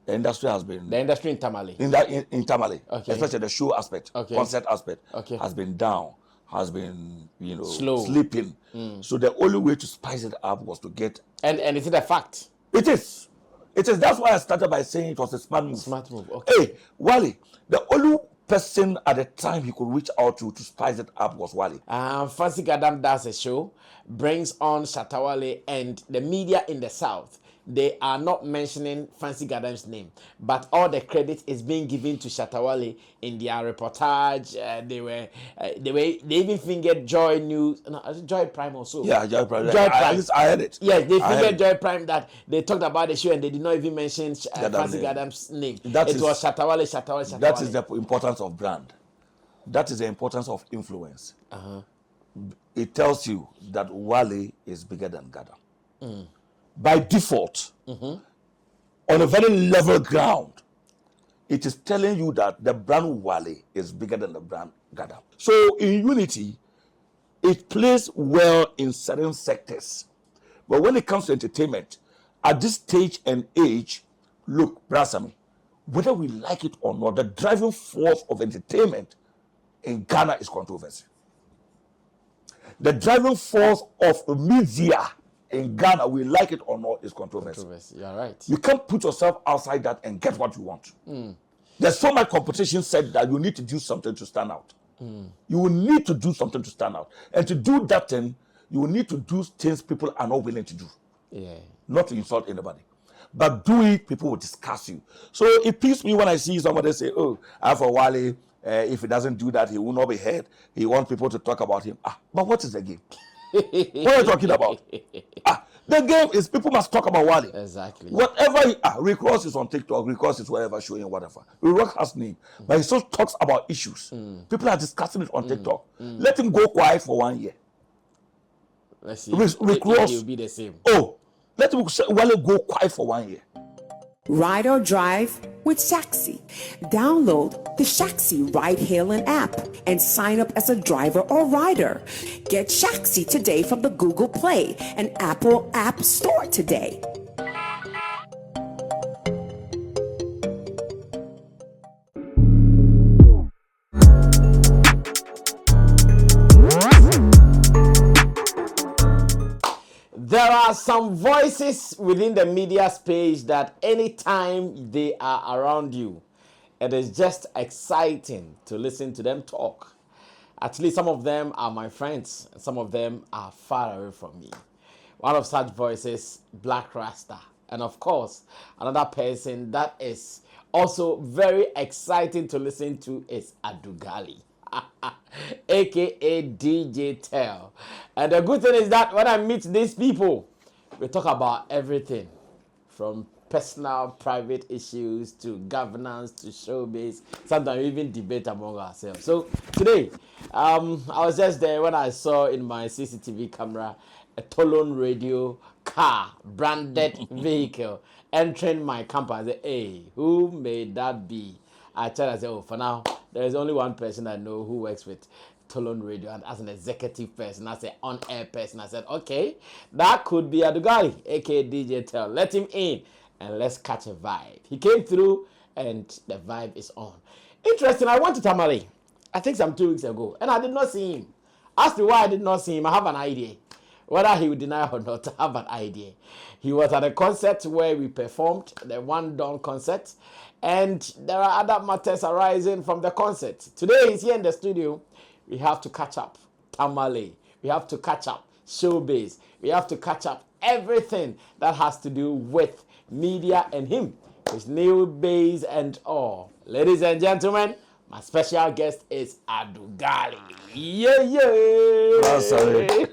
The industry has been The industry in Tamale. in Tamale, Okay. especially the show aspect, Okay. concert aspect, Okay. has been down, has been Slow. sleeping. So the only way to spice it up was to get. And is it a fact? It is. That's why I started by saying it was a smart move. Smart move. Okay. Hey, Wale, the only person at the time he could reach out to spice it up was Wale. Fancy Gadam does a show, brings on Shatta Wale, and the media in the South. They are not mentioning Fancy Gadam's name, but all the credit is being given to Shatta Wale in their reportage. They even fingered Joy News, Joy Prime also. Yeah, Joy Prime. Joy Prime. I heard it. Yes, they fingered Joy Prime that they talked about the show and they did not even mention Fancy name. Gadam's name. That it is- was Shatta Wale, Shatta Wale, Shatta That Wale. is the importance of brand. That is the importance of influence. It tells you that Wale is bigger than Gadam. By default, on a very level ground, it is telling you that the brand Wale is bigger than the brand Gadam. So in unity, it plays well in certain sectors. But when it comes to entertainment, at this stage and age, look, Sammy, whether we like it or not, the driving force of entertainment in Ghana is controversy. The driving force of media in Ghana, we like it or not, is controversy. You're right. You can't put yourself outside that and get what you want. There's so much competition said that you need to do something to stand out. You will need to do something to stand out. And to do that thing, you will need to do things people are not willing to do. Yeah. Not to insult anybody. But do it, people will discuss you. So it peeves me when I see somebody say, oh, for Wale, if he doesn't do that, he will not be heard. He wants people to talk about him. But what is the game? What are you talking about? The game is people must talk about Wale. Exactly. Whatever, Rick Ross is on TikTok, Rick Ross is wherever showing whatever. Rick Ross has name, but he still talks about issues. People are discussing it on TikTok. Let him go quiet for 1 year. Let's see. Rick Ross will be the same. Oh, let him Wale go quiet for 1 year. Ride or drive with Shaxi. Download the Shaxi ride-hailing app and sign up as a driver or rider. Get Shaxi today from the Google Play and Apple App Store today. There are some voices within the media space that anytime they are around you, it is just exciting to listen to them talk. At least some of them are my friends, and some of them are far away from me. One of such voices, Black Rasta. And of course, another person that is also very exciting to listen to is Adugali. aka DJ Tell. And the good thing is that when I meet these people, we talk about everything from personal, private issues to governance to showbiz. Sometimes we even debate among ourselves. So today, I was just there when I saw in my CCTV camera a Tolon radio car, branded vehicle entering my campus. I said, hey, who may that be? I tried to say, oh, for now, there is only one person I know who works with Tolon Radio, and as an executive person, as an on-air person, I said, okay, that could be Adugali, aka DJ Tell. Let him in and let's catch a vibe. He came through and the vibe is on. Interesting, I went to Tamale, I think some 2 weeks ago, and I did not see him. Ask me why I did not see him. I have an idea. Whether he would deny or not, I have an idea. He was at a concert where we performed, the One Dawn concert, and there are other matters arising from the concert. Today he's here in the studio. We have to catch up Tamale. We have to catch up showbiz. We have to catch up everything that has to do with media and him, his new base and all. Ladies and gentlemen, my special guest is Adugali. Yeah. That's sorry.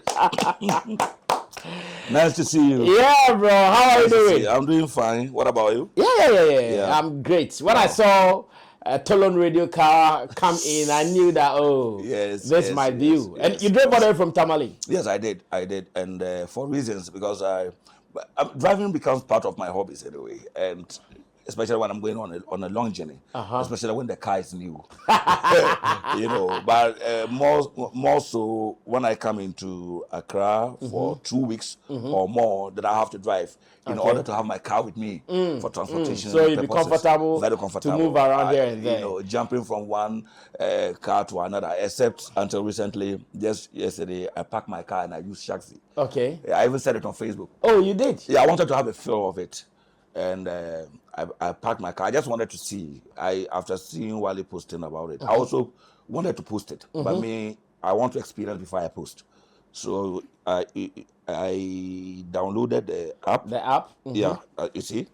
Nice to see you. Yeah, bro. How are you doing? I'm doing fine. What about you? Yeah. I'm great. When I saw a Tolon radio car come in, I knew that, this might be you. And you drove all the way from Tamale? Yes, I did. And for reasons, because driving becomes part of my hobbies anyway. And especially when I'm going on a long journey, especially when the car is new. But more so when I come into Accra for 2 weeks or more that I have to drive in order to have my car with me for transportation. So you'll be comfortable, very comfortable to move around here and there. Jumping from one car to another, except until recently, just yesterday, I parked my car and I used Shaxi. Okay. I even said it on Facebook. Oh, you did? Yeah, I wanted to have a feel of it. And I parked my car. I just wanted to see. After seeing Wale posting about it, I also wanted to post it. But I want to experience before I post. So I downloaded the app. The app? Yeah, you see.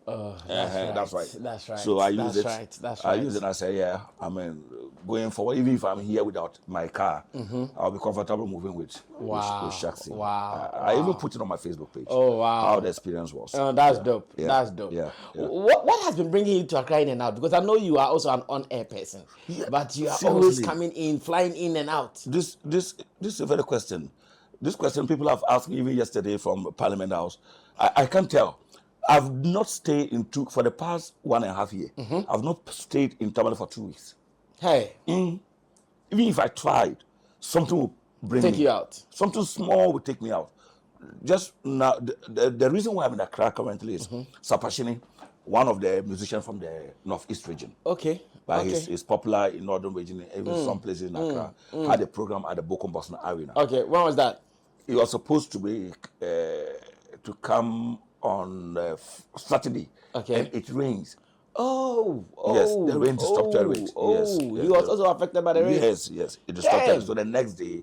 Oh, that's right. That's right. That's right. So I use it. That's right. I use it and I say, yeah, I mean, going forward, even if I'm here without my car, I'll be comfortable moving with Shaxi. Wow. I even put it on my Facebook page. Oh, wow. How the experience was. Oh, that's dope. Yeah. That's dope. Yeah. What has been bringing you to Accra in and out? Because I know you are also an on-air person, but you are always coming in, flying in and out. This is a very question. This question people have asked me even yesterday from Parliament House. I can't tell. I've not stayed for the past 1.5 years. I've not stayed in Tamale for 2 weeks. Hey. Even if I tried, something will take you out. Something small will take me out. Just now, the reason why I'm in Accra currently is Sapashini, one of the musicians from the Northeast region. Okay. But he's popular in Northern region, even some places in Accra. Had a program at the Bokum Boston Arena. Okay, when was that? He was supposed to be to come on Saturday. Okay. And it rains. Oh. Yes, the rain disrupted it. Yes, he was also affected by the rain. Yes, it disrupted it. So the next day,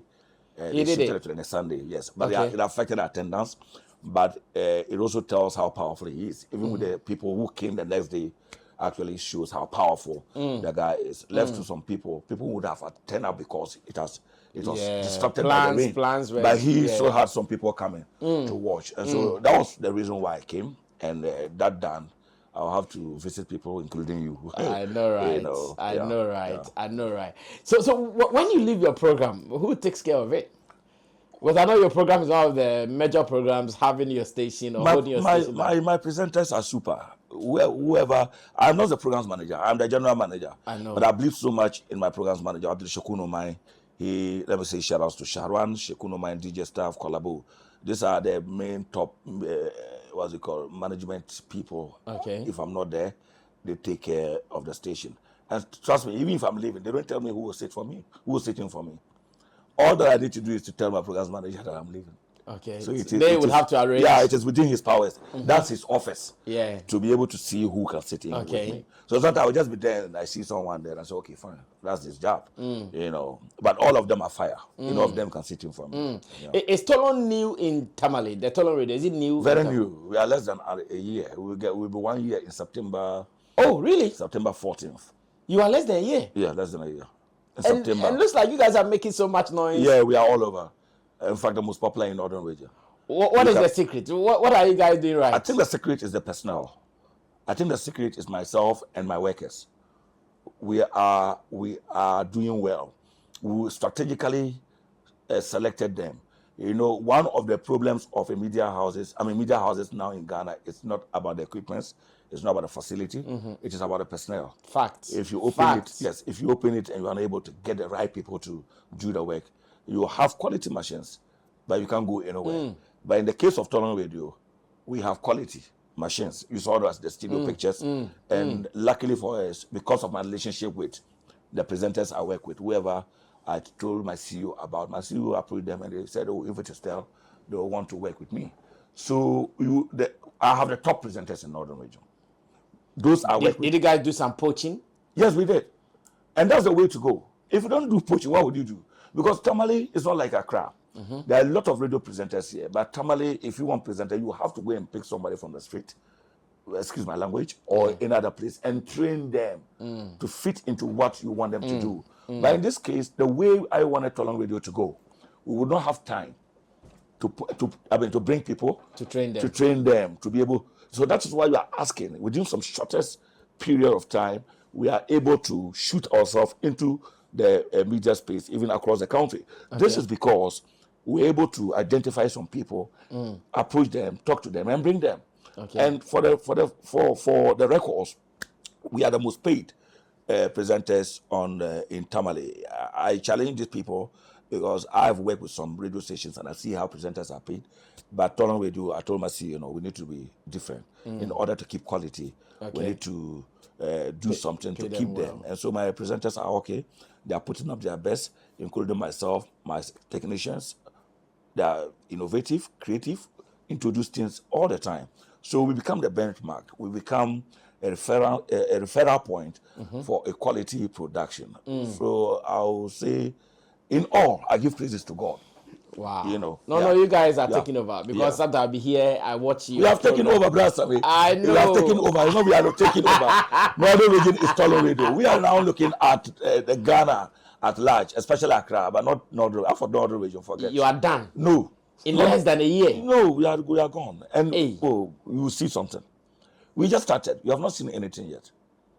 they did shifted it it to the next Sunday. Yes, but it affected attendance. But it also tells how powerful he is. Even with the people who came the next day, actually shows how powerful the guy is. Left to some people would have turned up because it was disrupted by the rain. But he still had some people coming to watch, and so that was the reason why I came. And that done, I'll have to visit people, including you. I know, right? I know, right? So when you leave your program, who takes care of it? Because I know your program is one of the major programs having your station or holding your station. My presenters are super. Whoever, I'm not the programs manager, I'm the general manager. I know. But I believe so much in my programs manager, Abdul Shekuno Mai. Let me say shout outs to Sharon, Shekuno Mai, DJ staff, Collabo. These are the main top, management people. Okay. If I'm not there, they take care of the station. And trust me, even if I'm leaving, they don't tell me who will sit for me, who will sit in for me. All that I need to do is to tell my programs manager that I'm leaving. Okay. So they would have to arrange. Yeah, it is within his powers. That's his office. Yeah. To be able to see who can sit in with me. So sometimes I will just be there and I see someone there and I say, okay, fine, that's his job. But all of them are fire. All of them can sit in for me. Is Tolon new in Tamale? The Tolon radio, is it new? Very new. We are less than a year. We'll be 1 year in September. Oh, really? September 14th. You are less than a year? Yeah, less than a year. September. And it looks like you guys are making so much noise. Yeah, we are all over. In fact, the most popular in Northern region. What is the secret? What are you guys doing right? I think the secret is the personnel. I think the secret is myself and my workers. We are doing well. We strategically selected them. One of the problems of media houses now in Ghana, it's not about the equipment, it's not about the facility, it is about the personnel. Facts. If you open it, if you open it and you are unable to get the right people to do the work, you have quality machines, but you can't go anywhere. But in the case of Tolan Radio, we have quality machines. You saw us, the studio pictures. And luckily for us, because of my relationship with the presenters I work with, whoever I told my CEO about, my CEO approved them and they said, oh, if it is still, they will want to work with me. So I have the top presenters in Northern region. Those I work with. Did you guys do some poaching? Yes, we did. And that's the way to go. If you don't do poaching, what would you do? Because Tamale is not like Accra. There are a lot of radio presenters here, but Tamale, if you want presenter, you have to go and pick somebody from the street, excuse my language, or in other place, and train them to fit into what you want them to do. But in this case, the way I wanted Tolan Radio to go, we would not have time to bring people to train them to be able. So that is why we are asking within some shortest period of time, we are able to shoot ourselves into the media space, even across the country. Okay. This is because we're able to identify some people, approach them, talk to them, and bring them. Okay. And for the records, we are the most paid presenters on in Tamale. I challenge these people because I've worked with some radio stations and I see how presenters are paid. But Tolan Radio, I told my CEO, we need to be different in order to keep quality. We need to do something to keep them. And so my presenters are okay. They are putting up their best, including myself, my technicians. They are innovative, creative, introduce things all the time. So we become the benchmark. We become a referral point for a quality production. So I'll say, in all, I give praises to God. Wow. No, you guys are taking over because sometimes I'll be here, I watch you. We have taken over, brother Sammy. I know. We have taken over. You know, we are not taking over. Northern region is Tolan Radio. We are now looking at the Ghana at large, especially Accra, but not Northern. For Northern region, forget. You are done. No. In less than a year. No, we are gone. And you will see something. We just started. You have not seen anything yet.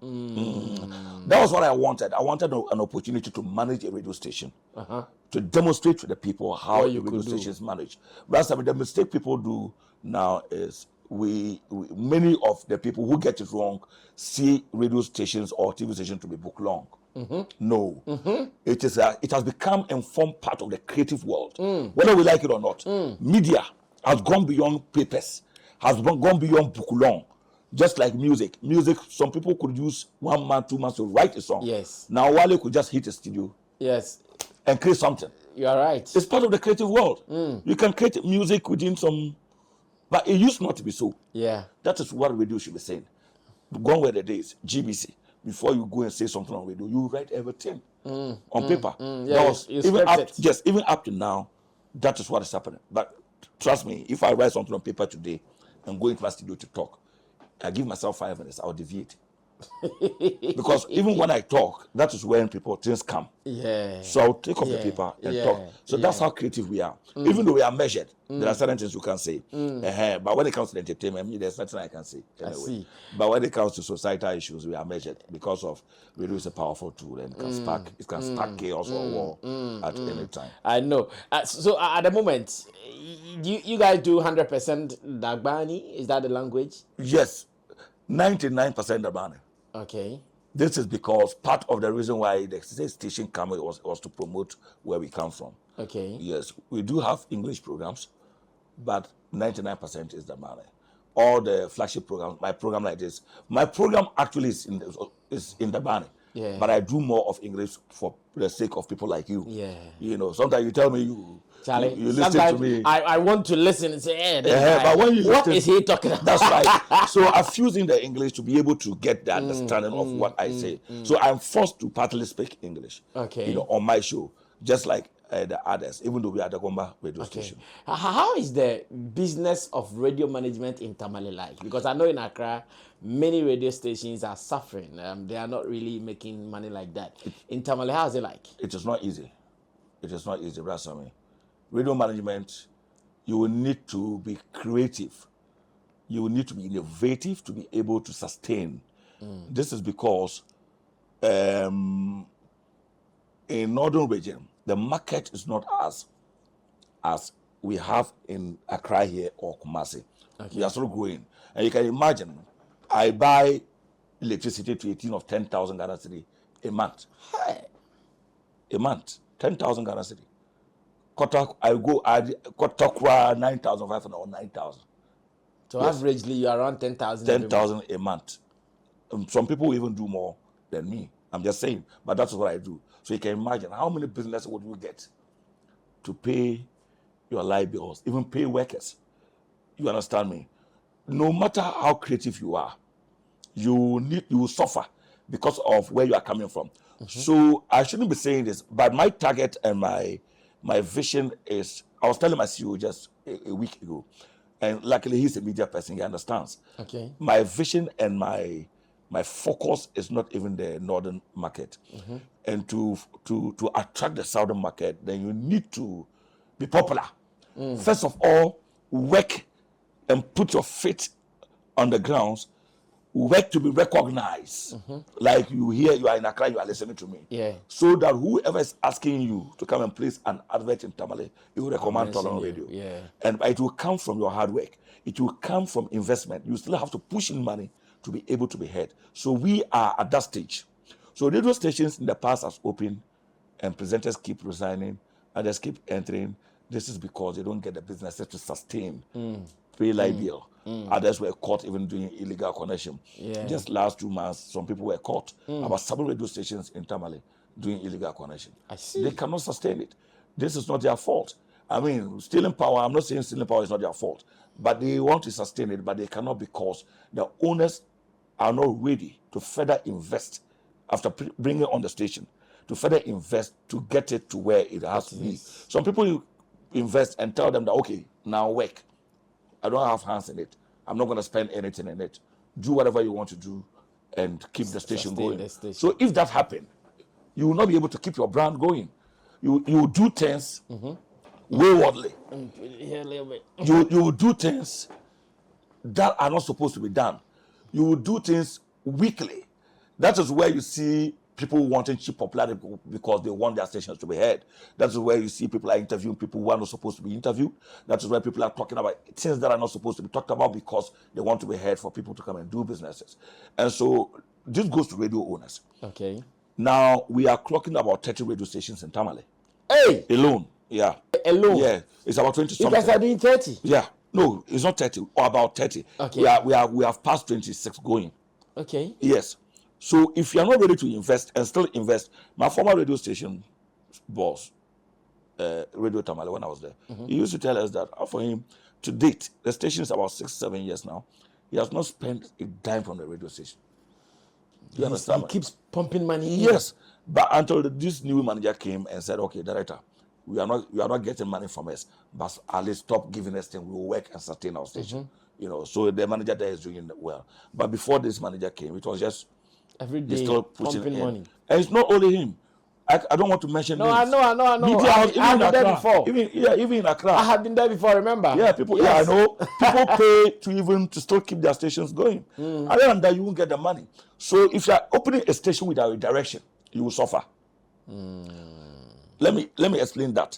That was what I wanted. I wanted an opportunity to manage a radio station, to demonstrate to the people how radio stations manage. But the mistake people do now is many of the people who get it wrong see radio stations or TV stations to be book long. No, it has become a formed part of the creative world, whether we like it or not. Media has gone beyond papers, has gone beyond book long. Just like music, some people could use 1 month, 2 months to write a song. Yes. Now Wale could just hit a studio. Yes. And create something. You are right. It's part of the creative world. You can create music within some, but it used not to be so. Yeah. That is what radio should be saying. Gone were the days, GBC. Before you go and say something on radio, you write everything on paper. Yes, even up to now, that is what is happening. But trust me, if I write something on paper today and go into my studio to talk, I give myself 5 minutes, I'll deviate. Because even when I talk, that is when things come. Yeah. So I'll take off the paper and talk. So that's how creative we are. Even though we are measured, there are certain things you can say. But when it comes to entertainment, there's nothing I can say. Anyway. I see. But when it comes to societal issues, we are measured because of radio is a powerful tool and it can spark chaos or war at any time. I know. So at the moment, you guys do 100% Dagbani? Is that the language? Yes. 99% Dagbani. Okay. This is because part of the reason why the station came was to promote where we come from. Okay. Yes, we do have English programs, but 99% is Dagbani. All the flagship programs, my program like this, my program actually is in Dagbani. Yeah. But I do more of English for the sake of people like you. Yeah. Sometimes you tell me you listen to me. I want to listen and say, hey, but when you what is he talking about? That's right. So I've using the English to be able to get the understanding of what I say. So I'm forced to partly speak English. Okay. On my show, just like the others, even though we are the Gomba radio station. How is the business of radio management in Tamale like? Because I know in Accra, many radio stations are suffering. They are not really making money like that. In Tamale, how is it like? It is not easy. It is not easy, that's what I mean. Radio management, you will need to be creative. You will need to be innovative to be able to sustain. This is because in Northern region, the market is not as we have in Accra here or Kumasi. Okay. We are still growing. And you can imagine, I buy electricity to 18 of 10,000 Ghana cedi a month. A month, 10,000 Ghana cedi. Kotokwa 9,500 or 9,000. So averagely, you are around 10,000. 10,000 a month. Some people even do more than me. I'm just saying, but that's what I do. So you can imagine how many businesses would you get to pay your light bills, even pay workers. You understand me? No matter how creative you are, you will suffer because of where you are coming from. So I shouldn't be saying this, but my target and my vision is, I was telling my CEO just a week ago, and luckily he's a media person, he understands. Okay. My vision and my focus is not even the northern market. And to attract the southern market, then you need to be popular. First of all, work and put your feet on the grounds work to be recognized. Like you hear, you are in Accra, you are listening to me. Yeah. So that whoever is asking you to come and place an advert in Tamale, you will recommend Tolerant Radio. Yeah. And it will come from your hard work. It will come from investment. You still have to push in money to be able to be heard. So we are at that stage. So radio stations in the past has opened and presenters keep resigning, others keep entering. This is because they don't get the businesses to sustain, pay light bill. Others were caught even doing illegal connection. Yeah. Just last 2 months, some people were caught about 7 radio stations in Tamale doing illegal connection. I see. They cannot sustain it. This is not their fault. I mean, stealing power, I'm not saying stealing power is not their fault, but they want to sustain it, but they cannot because the owners are not ready to further invest after bringing on the station, to further invest to get it to where it has to be. Some people invest and tell them that, okay, now work. I don't have hands in it. I'm not going to spend anything in it. Do whatever you want to do and keep the station going. So if that happens, you will not be able to keep your brand going. You will do things waywardly. You will do things that are not supposed to be done. You will do things weakly. That is where you see people wanting cheap popularity because they want their stations to be heard. That is where you see people are interviewing people who are not supposed to be interviewed. That is where people are talking about things that are not supposed to be talked about because they want to be heard for people to come and do businesses. And so this goes to radio owners. Okay. Now we are clocking about 30 radio stations in Tamale. Hey! Alone. Yeah. Alone? Yeah. It's about 20 You something. guys are doing 30? Yeah. No, it's not 30 or about 30. Okay. We have passed 26 going. Okay. Yes. So if you are not ready to invest and still invest, my former radio station boss, Radio Tamale, when I was there, he used to tell us that for him, to date, the station is about 6-7 years now. He has not spent a dime from the radio station. You understand? He keeps pumping money in. Yes. But until this new manager came and said, okay, director, you are not getting money from us, but at least stop giving us things. We will work and sustain our station. You know, so the manager there is doing well. But before this manager came, it was just every day still pushing pumping in. money. And it's not only him. I don't want to mention No, names. I know. Media I've been there before. Even in Accra. I have been there before, remember? Yeah, people. Yes. Yeah, I know. People pay to still keep their stations going. Other than that, you won't get the money. So if you are opening a station without a direction, you will suffer. Let me explain that.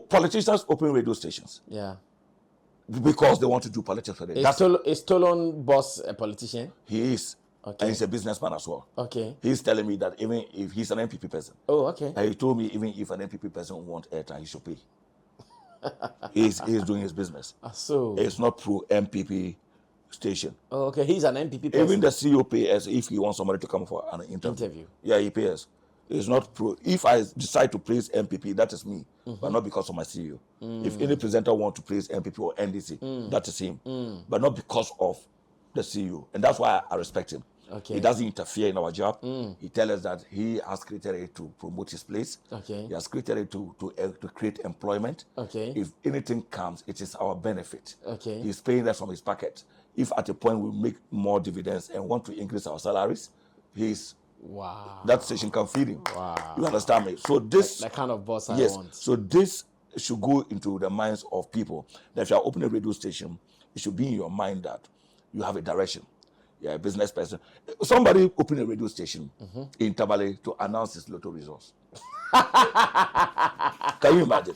Politicians open radio stations. Yeah. Because they want to do politics for them. Is Tolon boss a politician? He is. Okay. And he's a businessman as well. Okay. He's telling me that even if he's an MPP person, Oh, okay. and he told me even if an MPP person wants airtime, he should pay. he's doing his business. So. It's not pro MPP station. Oh, okay. He's an MPP person. Even the CEO pays if he wants somebody to come for an interview. Yeah, he pays. It's not pro. If I decide to praise MPP, that is me, but not because of my CEO. If any presenter wants to praise MPP or NDC, that is him, but not because of the CEO. And that's why I respect him. Okay. He doesn't interfere in our job. He tells us that he has created it to promote his place. Okay. He has created it to create employment. Okay. If anything comes, it is our benefit. Okay. He's paying us from his pocket. If at a point we make more dividends and want to increase our salaries, that station can feed him. Wow. You understand me? So this the kind of boss I yes. want. So this should go into the minds of people that if you are opening a radio station, it should be in your mind that you have a direction. You're a business person. Somebody opened a radio station in Tamale to announce his lotto results. Can you imagine?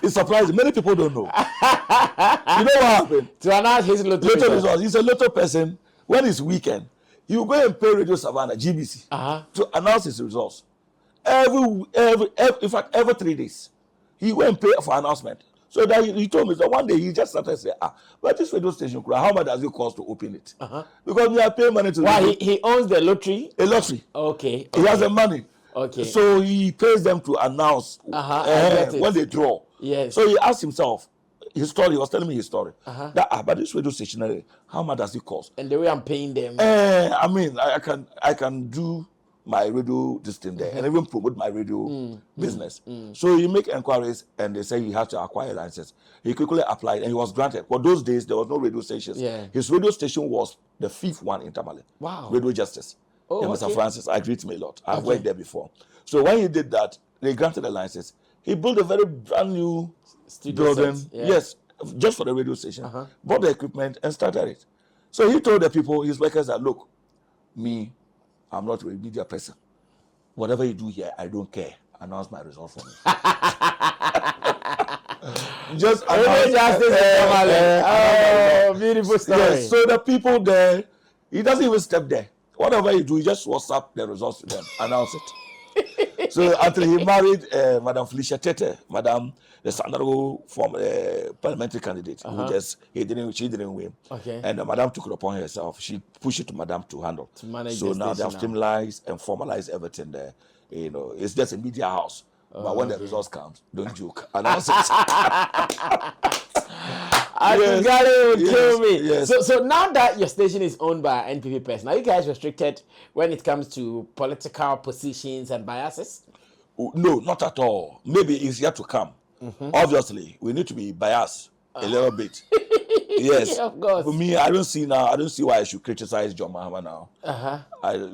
It's surprising. Many people don't know. You know what happened? To announce his lotto results. He's a lotto person. When it's weekend, you go and pay Radio Savannah, GBC, to announce his results. In fact, every 3 days, he went and pay for announcement. So that he told me that one day he just started saying, but this radio station, how much does it cost to open it? Because we are paying money to. Why he owns the lottery? A lottery. Okay. He has the money. Okay. So he pays them to announce when they draw. Yes. So he asked himself his story. He was telling me his story. That but this radio station, how much does it cost? And the way I'm paying them. I mean, I can do my radio this thing there and even promote my radio business. So you make inquiries and they say you have to acquire license. He quickly applied and he was granted. For those days, there was no radio stations. Yeah. His radio station was the 5th one in Tamale. Wow. Radio Justice. Oh, Mr. Francis, I greet him a lot. I've worked there before. So when he did that, they granted the license. He built a very brand new Studio building. set, yeah. Yes, just for the radio station. Bought the equipment and started it. So he told the people, his workers, that look, me, I'm not a media person. Whatever you do here, I don't care. Announce my result for me. Just announce. Beautiful story. Yes, so the people there, he doesn't even step there. Whatever you do, he just WhatsApp the results to them, announce it. So until he married Madam Felicia Tete, Madam the Sandago former parliamentary candidate, she didn't win. Okay. And Madam took it upon herself. She pushed it to Madam to handle. To manage so now they have now. streamlined and formalized everything there. You know, it's just a media house. But when the results come, don't joke. Announce it. Gary will kill me. Yes. So now that your station is owned by an NPP person, are you guys restricted when it comes to political positions and biases? No, not at all. Maybe it's yet to come. Obviously, we need to be biased a little bit. Yes, of course. For me, I don't see why I should criticize John Mahama now.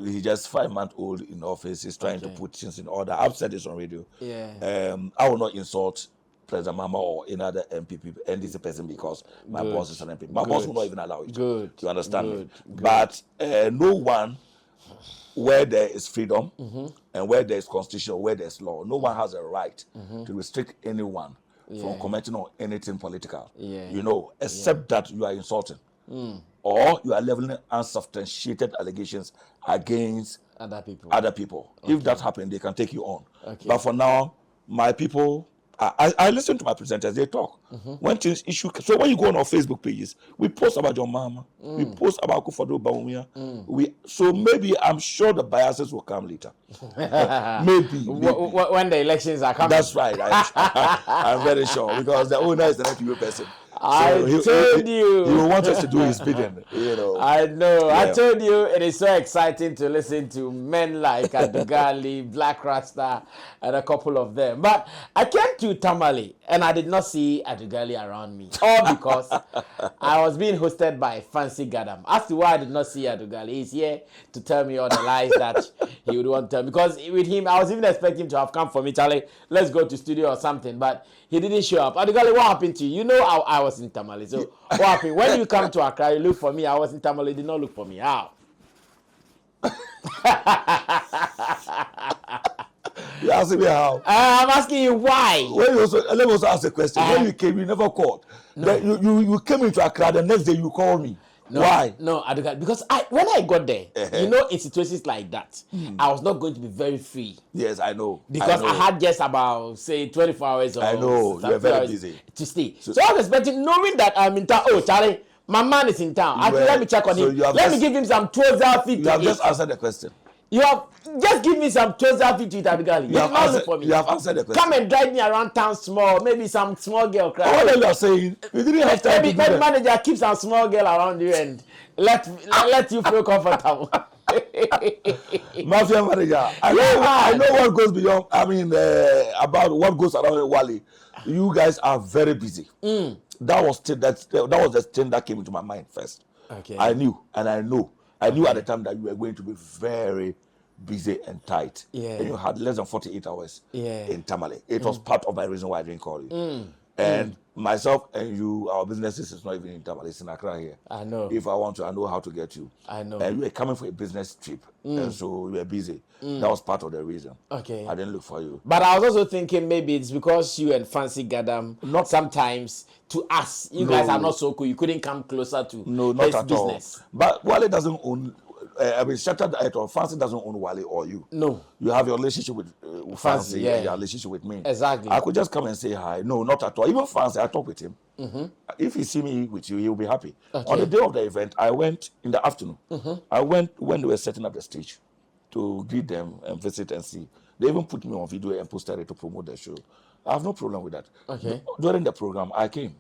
He's just 5-month-old in office. He's trying to put things in order. I've said this on radio. Yeah. I will not insult President Mahama or any other MPP, NDC person because my boss is an MPP. My boss will not even allow it. Good. You understand me? Good. But no one, where there is freedom and where there is constitution, where there is law, no one has a right to restrict anyone from commenting on anything political. You know, except that you are insulting or you are leveling unsubstantiated allegations against other people. Okay. If that happens, they can take you on. Okay. But for now, my people, I listen to my presenters, they talk. When things issue, so when you go on our Facebook pages, we post about John Mahama, we post about Kufado Bawumia. So maybe I'm sure the biases will come later. maybe. When the elections are coming. That's right. I'm very sure because the owner is an NPP person. I told you. He will want us to do his bidding. You know. I know. Yeah. I told you it is so exciting to listen to men like Adugali, Black Rasta, and a couple of them. But I came to Tamale and I did not see Adugali around me. All because I was being hosted by Fancy Gadam. As to why I did not see Adugali, he's here to tell me all the lies that he would want to tell me. Because with him, I was even expecting him to have come for me, Charlie, let's go to studio or something. But he didn't show up. Adugali, what happened to you? You know how I was in Tamale. So what happened? When you come to Accra, you look for me. I was in Tamale. You did not look for me. How? You asking me how? I'm asking you why. Let me also ask a question. When you came, you never called. No. You came into Accra. The next day you called me. No, why? No, because when I got there, you know, in situations like that, I was not going to be very free. Yes, I know. Because I had just about, say, 24 hours or I know, you're very busy. To stay. So I was expecting, knowing that I'm in town. Oh, Charlie, my man is in town. Actually, let me check on him. Let me give him some 12,000. You have just answered the question. You have just give me some 12,000 Abigail. You have look for me. You have answered the question. Come and drive me around town small. Maybe some small girl cry. What you are saying? You didn't have time maybe manager keep some small girl around you and let you feel comfortable. Mafia manager. I know what goes beyond. I mean, about what goes around Wale. You guys are very busy. That was the thing that came into my mind first. Okay. I knew and I know. I knew at the time that you were going to be very busy and tight. Yeah. And you had less than 48 hours in Tamale. It was part of my reason why I didn't call you. And myself and you, our businesses is not even in Tamale, it's in Accra here. I know. If I want to, I know how to get you. I know. And you were coming for a business trip. And so you were busy. That was part of the reason. Okay. I didn't look for you. But I was also thinking maybe it's because you and Fancy Gadam, not sometimes to us, you guys are not so cool. You couldn't come closer to not at business. All. But Wale doesn't own. Shatta or Fancy doesn't own Wale or you. No. You have your relationship with Fancy and your relationship with me. Exactly. I could just come and say hi. No, not at all. Even Fancy, I talk with him. If he see me with you, he'll be happy. Okay. On the day of the event, I went in the afternoon. I went when they were setting up the stage to greet them and visit and see. They even put me on video and posted it to promote the show. I have no problem with that. Okay. During the program, I came.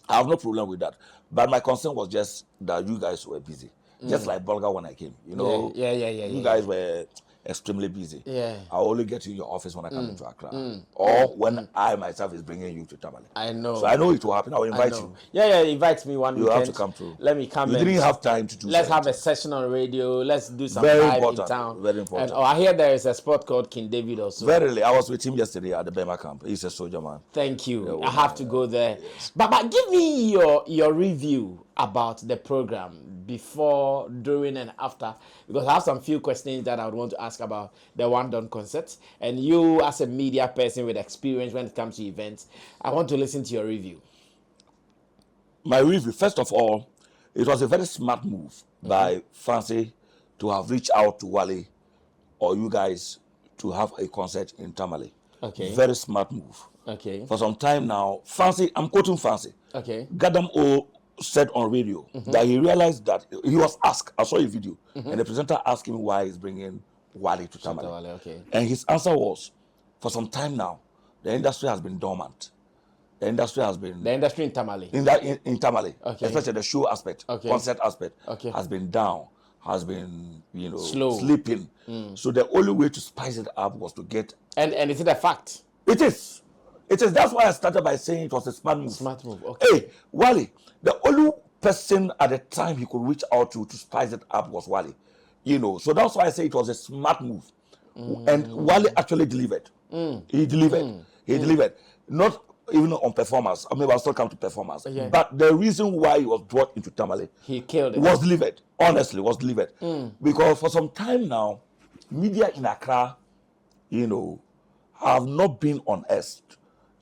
I have no problem with that. But my concern was just that you guys were busy. Just like Bulga when I came. You know, you guys were extremely busy. Yeah. I only get in your office when I come into Accra. Or when I myself is bringing you to Tamale. I know. So I know it will happen. I will invite you. Yeah, invite me one weekend. You have to come through. Let me come. You didn't have time to do Let's have a session on radio. Let's do some very live important, in town. Very important. And I hear there is a spot called King David also. Verily, I was with him yesterday at the Bema camp. He's a soldier man. Thank you. I have to go there. Yes. But give me your review about the program. before, during, and after? Because I have some few questions that I would want to ask about the One Done concert. And you, as a media person with experience when it comes to events, I want to listen to your review. My review, first of all, it was a very smart move by Fancy to have reached out to Wale or you guys to have a concert in Tamale. Okay. Very smart move. Okay. For some time now, Fancy, I'm quoting Fancy. Okay. Gadam O said on radio that he realized that he was asked, I saw a video, and the presenter asked him why he's bringing Wale to Tamale. Wale, okay. And his answer was, for some time now, the industry has been dormant. The industry has been... The industry in Tamale. In Tamale, Okay. especially the show aspect, Okay. concert aspect, Okay. has been down, has been, Slow. sleeping. So the only way to spice it up was to get... And is it a fact? It is. It is. That's why I started by saying it was a smart move. Smart move, okay. Hey, Wale, the only person at the time he could reach out to spice it up was Wale. So that's why I say it was a smart move. And Wale actually delivered. He delivered. He delivered. Not even on performance. I mean, I'll still come to performance. Yeah. But the reason why he was brought into Tamale He killed it. was delivered. Honestly, was delivered. Because for some time now, media in Accra, have not been on earth.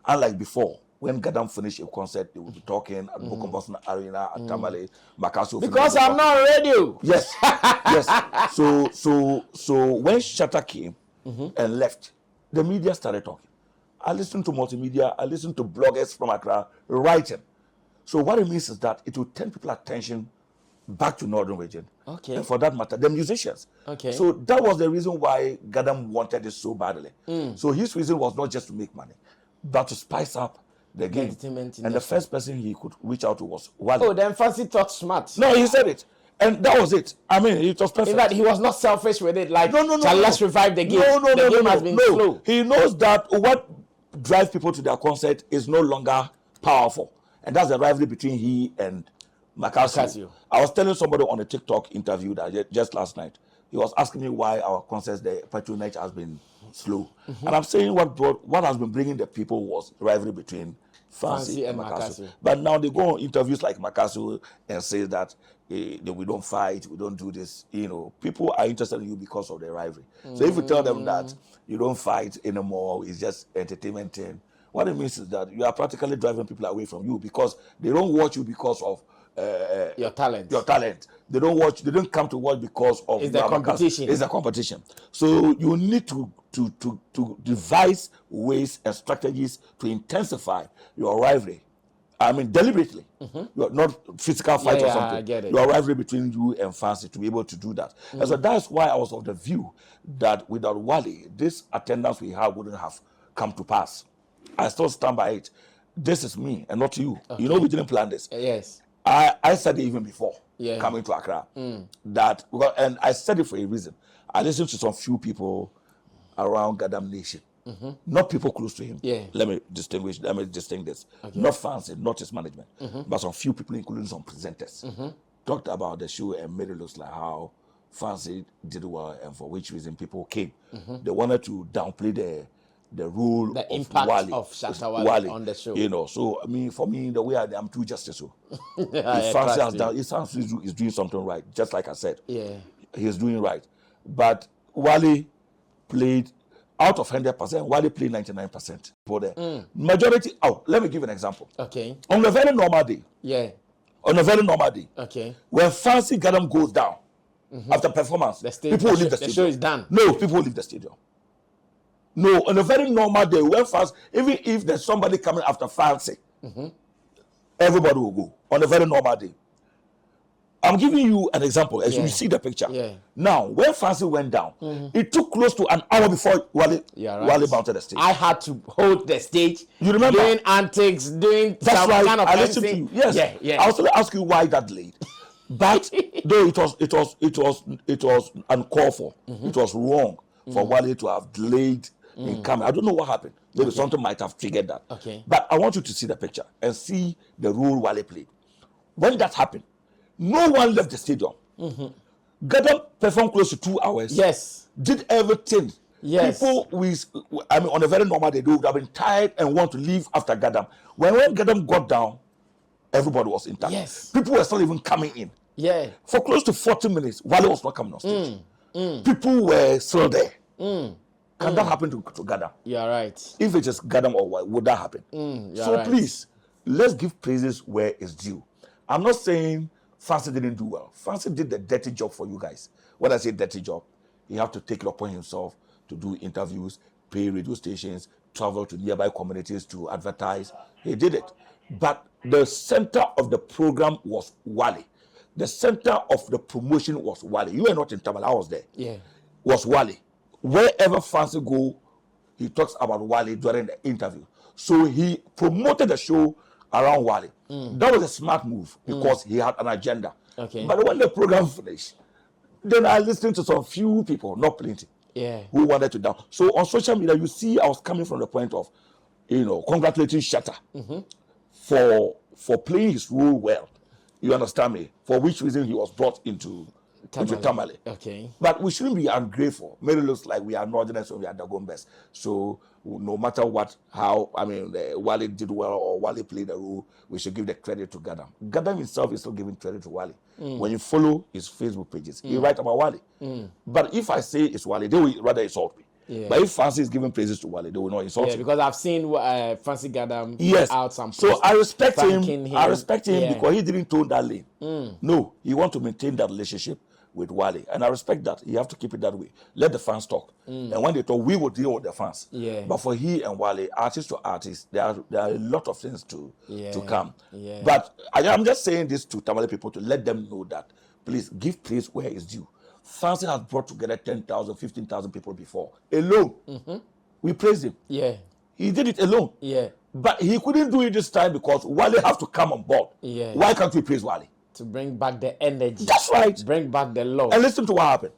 Unlike before, when Gadam finished a concert, they would be talking at Boko Boston Arena, at Tamale, Makassar. Because I'm not on radio. Yes, yes. So when Shatta came and left, the media started talking. I listened to multimedia, I listened to bloggers from Accra writing. So what it means is that it will turn people's attention back to Northern region. Okay. And for that matter, the musicians. Okay. So that was the reason why Gadam wanted it so badly. So his reason was not just to make money, but to spice up the game. entertainment And the first person he could reach out to was Wale. Oh, then Fancy thought smart. No, he said it. And that was it. I mean, it was perfect. In fact, he was not selfish with it. Like, let's revive the game. The game has been slow. He knows that what drives people to their concert is no longer powerful. And that's the rivalry between he and Makassar. I was telling somebody on a TikTok interview that just last night, he was asking me why our concerts, the patronage has been slow. And I'm saying what has been bringing the people was the rivalry between Fancy and Makassar. But now they go on interviews like Makassar and say that we don't fight, we don't do this. People are interested in you because of the rivalry. So if you tell them that you don't fight anymore, it's just entertainment thing, what it means is that you are practically driving people away from you because they don't watch you because of your talent. They don't come to watch because of it's the competition. It's a competition. So you need to devise ways and strategies to intensify your rivalry. I mean, deliberately. You're not physical fight or something. I get it. Your rivalry between you and Fancy to be able to do that. And so that's why I was of the view that without Wale, this attendance we have wouldn't have come to pass. I still stand by it. This is me and not you. Okay. We didn't plan this. Yes. I said it even before coming to Accra. And I said it for a reason. I listened to some few people around Gadam Nation. Not people close to him. Yeah. Let me distinguish this. Okay. Not Fancy, not his management, but some few people, including some presenters, talked about the show and made it look like how Fancy did well and for which reason people came. They wanted to downplay the role the of impact Wale, of Shatta Wale on the show. So I mean, for me, the way I'm too justice. If Fancy has done, it sounds he's doing something right, just like I said. Yeah. He's doing right. But Wale played out of 100%, Wale played 99% for the majority. Let me give an example. Okay. On a very normal day. Yeah. On a very normal day. Okay. When Fancy Gadam goes down after performance, people will leave the stadium. The show is done. No, people will leave the stadium. No, on a very normal day, when Fancy, even if there's somebody coming after Fancy, everybody will go. On a very normal day. I'm giving you an example as you see the picture. Yeah. Now, when Fancy went down, it took close to an hour before Wale mounted the stage. I had to hold the stage. You remember? Doing antics, doing some kind of I listened to you. Yes. Yeah. I was going to ask you why that delayed. But though it was uncalled for. It was wrong for Wale to have delayed in coming. I don't know what happened. Maybe something might have triggered that. Okay. But I want you to see the picture and see the role Wale played. When that happened, no one left the stadium. Gadam performed close to 2 hours. Yes. Did everything. Yes. People on a very normal day, they would have been tired and want to leave after Gadam. When Gadam got down, everybody was intact. Yes. People were still even coming in. Yeah. For close to 40 minutes, Wale was not coming on stage. People were still there. Can that happen to Gadam? You're right. If it is Gadam or what, would that happen? So right. please, let's give praises where it's due. I'm not saying Fancy didn't do well. Fancy did the dirty job for you guys. When I say dirty job, he have to take it upon himself to do interviews, pay radio stations, travel to nearby communities to advertise. He did it. But the center of the program was Wale. The center of the promotion was Wale. You were not in Tamale, I was there. Yeah. Was Wale. Wherever Fancy go, he talks about Wale during the interview. So he promoted the show around Wale. That was a smart move because he had an agenda. Okay. But when the program finished, then I listened to some few people, not plenty, who wanted to down. So on social media, you see, I was coming from the point of, congratulating Shatta for playing his role well. You understand me? For which reason he was brought into Tamale. Okay. But we shouldn't be ungrateful. Maybe it looks like we are Northerners or we are Dagombes. So no matter Wale did well or Wale played a role, we should give the credit to Gadam. Gadam himself is still giving credit to Wale. When you follow his Facebook pages, he writes about Wale. But if I say it's Wale, they will rather insult me. Yeah. But if Fancy is giving praises to Wale, they will not insult him. Because I've seen Fancy Gadam out some posts. So I respect him. I respect him Yeah. because he didn't toe that lane. No, he want to maintain that relationship with Wale, and I respect that. You have to keep it that way. Let the fans talk, and when they talk, we will deal with the fans. Yeah. But for he and Wale, artist to artist, there are a lot of things to come. Yeah. But I'm just saying this to Tamale people to let them know that please give praise where it's due. Fancy has brought together 10,000, 15,000 people before alone. We praise him. Yeah. He did it alone. Yeah. But he couldn't do it this time because Wale have to come on board. Yeah. Why can't we praise Wale? To bring back the energy. That's right. Bring back the love. And listen to what happened.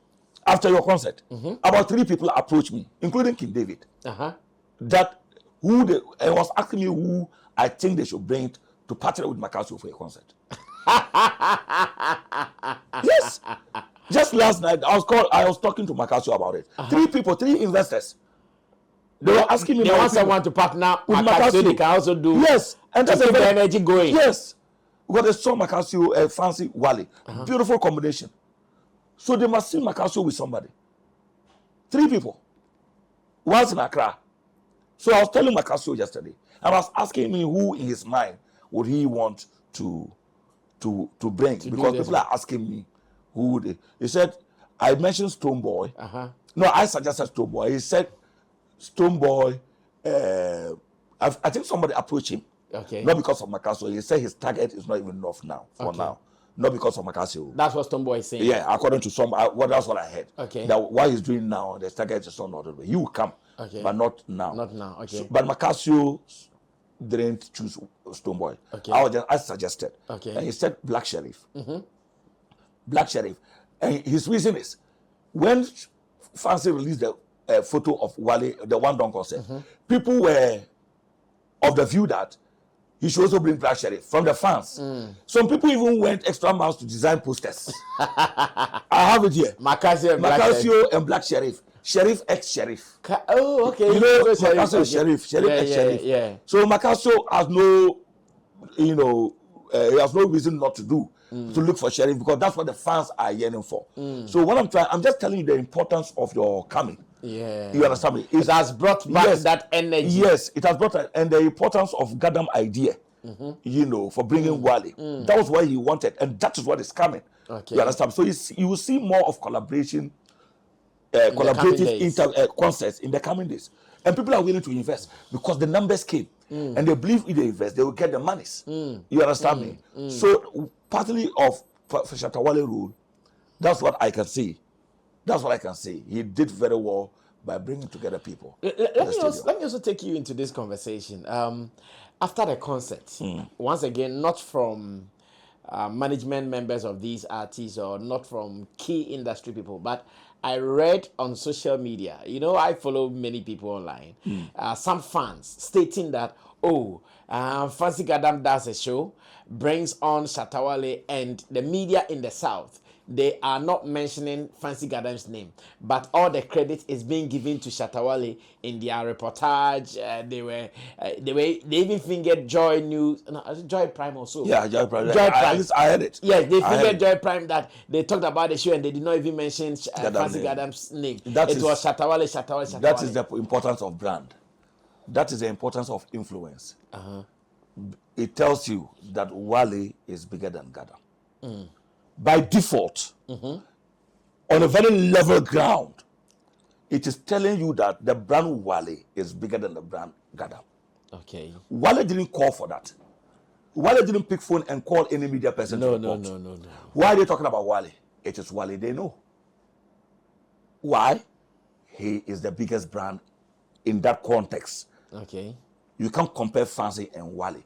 After your concert, about 3 people approached me, including King David, that and was asking me who I think they should bring to partner with Macasio for a concert. Yes. Just last night, I was talking to Macasio about it. 3 people, 3 investors. They were asking me. They want someone to partner with Macasio. They can also do. Yes, and that's keep the energy going. Yes, because they saw Macasio, Fancy Wale, beautiful combination. So they must see Macasio with somebody. 3 people, once in Accra. So I was telling Macasio yesterday, I was asking me who in his mind would he want to bring, because people are asking me who would they. He said, I mentioned Stone Boy. No, I suggested Stone Boy. He said Stone Boy. I think somebody approached him. Okay. Not because of Macasio. He said his target is not even enough now. For now, not because of Macasio. That's what Stone Boy is saying. Yeah, according to some, that's what I heard. Okay. That what he's doing now, the target is not the way. You will come, but not now. Not now. Okay. So, but Macasio didn't choose Stone Boy. Okay. I suggested. Okay. And he said Black Sheriff. Black Sheriff. And his reason is when Fancy released the photo of Wale, the One Don concert, people were of the view that he should also bring Black Sheriff from the fans. Some people even went extra miles to design posters. I have it here. Macasio and Black Sheriff. Sheriff X Sheriff. Oh, okay. You know, Macasio is Sheriff. Sheriff X Sheriff. Yeah. So Macasio has no, he has no reason not to look for Sheriff, because that's what the fans are yearning for. So what I'm just telling you the importance of your coming. Yeah. You understand me? It has brought back that energy. Yes, it has brought and the importance of Gadam idea, for bringing Wale. That was what he wanted, and that is what is coming. Okay. You understand? So you will see more of collaborative concerts in the coming days. And people are willing to invest because the numbers came. And they believe if they invest, they will get the monies. You understand me? So partly of Shatta Wale rule, that's what I can see. That's what I can say. He did very well by bringing together people. Let me also take you into this conversation. After the concert, once again, not from management members of these artists or not from key industry people, but I read on social media, I follow many people online, some fans stating that, Fancy Gadam does a show, brings on Shatta Wale, and the media in the South they are not mentioning Fancy Gadam's name, but all the credit is being given to Shatta Wale in their reportage. They even fingered Joy News, no, Joy Prime also. Yeah, Joy Prime. Joy Prime. At least I heard it. Yes, they fingered Joy Prime that they talked about the show and they did not even mention Fancy name. Gadam's name. That it is- was Shatta Wale, Shatta Wale, Shatta That Wale. is the importance of brand. That is the importance of influence. It tells you that Wale is bigger than Gadam. By default, on a very level ground, it is telling you that the brand Wale is bigger than the brand Gadam. Okay. Wale didn't call for that. Wale didn't pick phone and call any media person to report. No. Why are they talking about Wale? It is Wale they know. Why? He is the biggest brand in that context. Okay. You can't compare Fancy and Wale.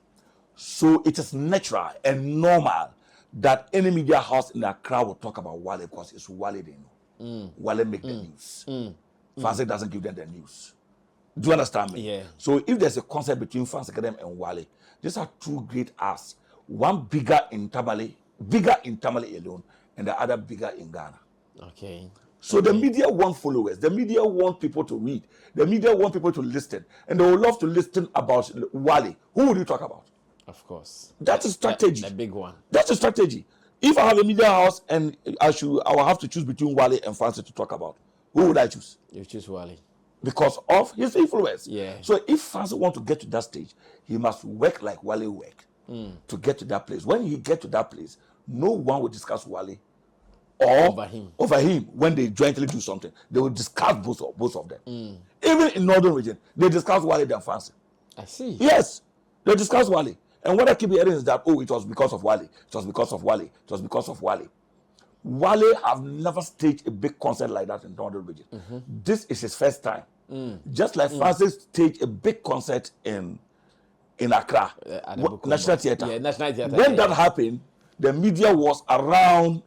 So it is natural and normal that any media house in Accra will talk about Wale because it's Wale they know. Wale make the news. Fancy doesn't give them the news. Do you understand me? Yeah. So if there's a concept between Fancy Gadam and Wale, these are two great acts. One bigger in Tamale alone, and the other bigger in Ghana. Okay. So the media want followers. The media want people to read. The media want people to listen. And they would love to listen about Wale. Who would you talk about? Of course. That's a strategy. The big one. That's a strategy. If I have a media house and I will have to choose between Wale and Fancy to talk about, who would I choose? You choose Wale. Because of his influence. Yeah. So if Fancy want to get to that stage, he must work like Wale work to get to that place. When he get to that place, no one will discuss Wale or over him when they jointly do something. They will discuss both of them. Even in Northern region, they discuss Wale than Fancy. I see. Yes, they discuss Wale. And what I keep hearing is that, oh, it was because of Wale. It was because of Wale. It was because of Wale. Wale have never staged a big concert like that in Northern region. This is his first time. Just like Francis staged a big concert in Accra, National Theatre. Yeah, National Theatre. When that happened, the media was around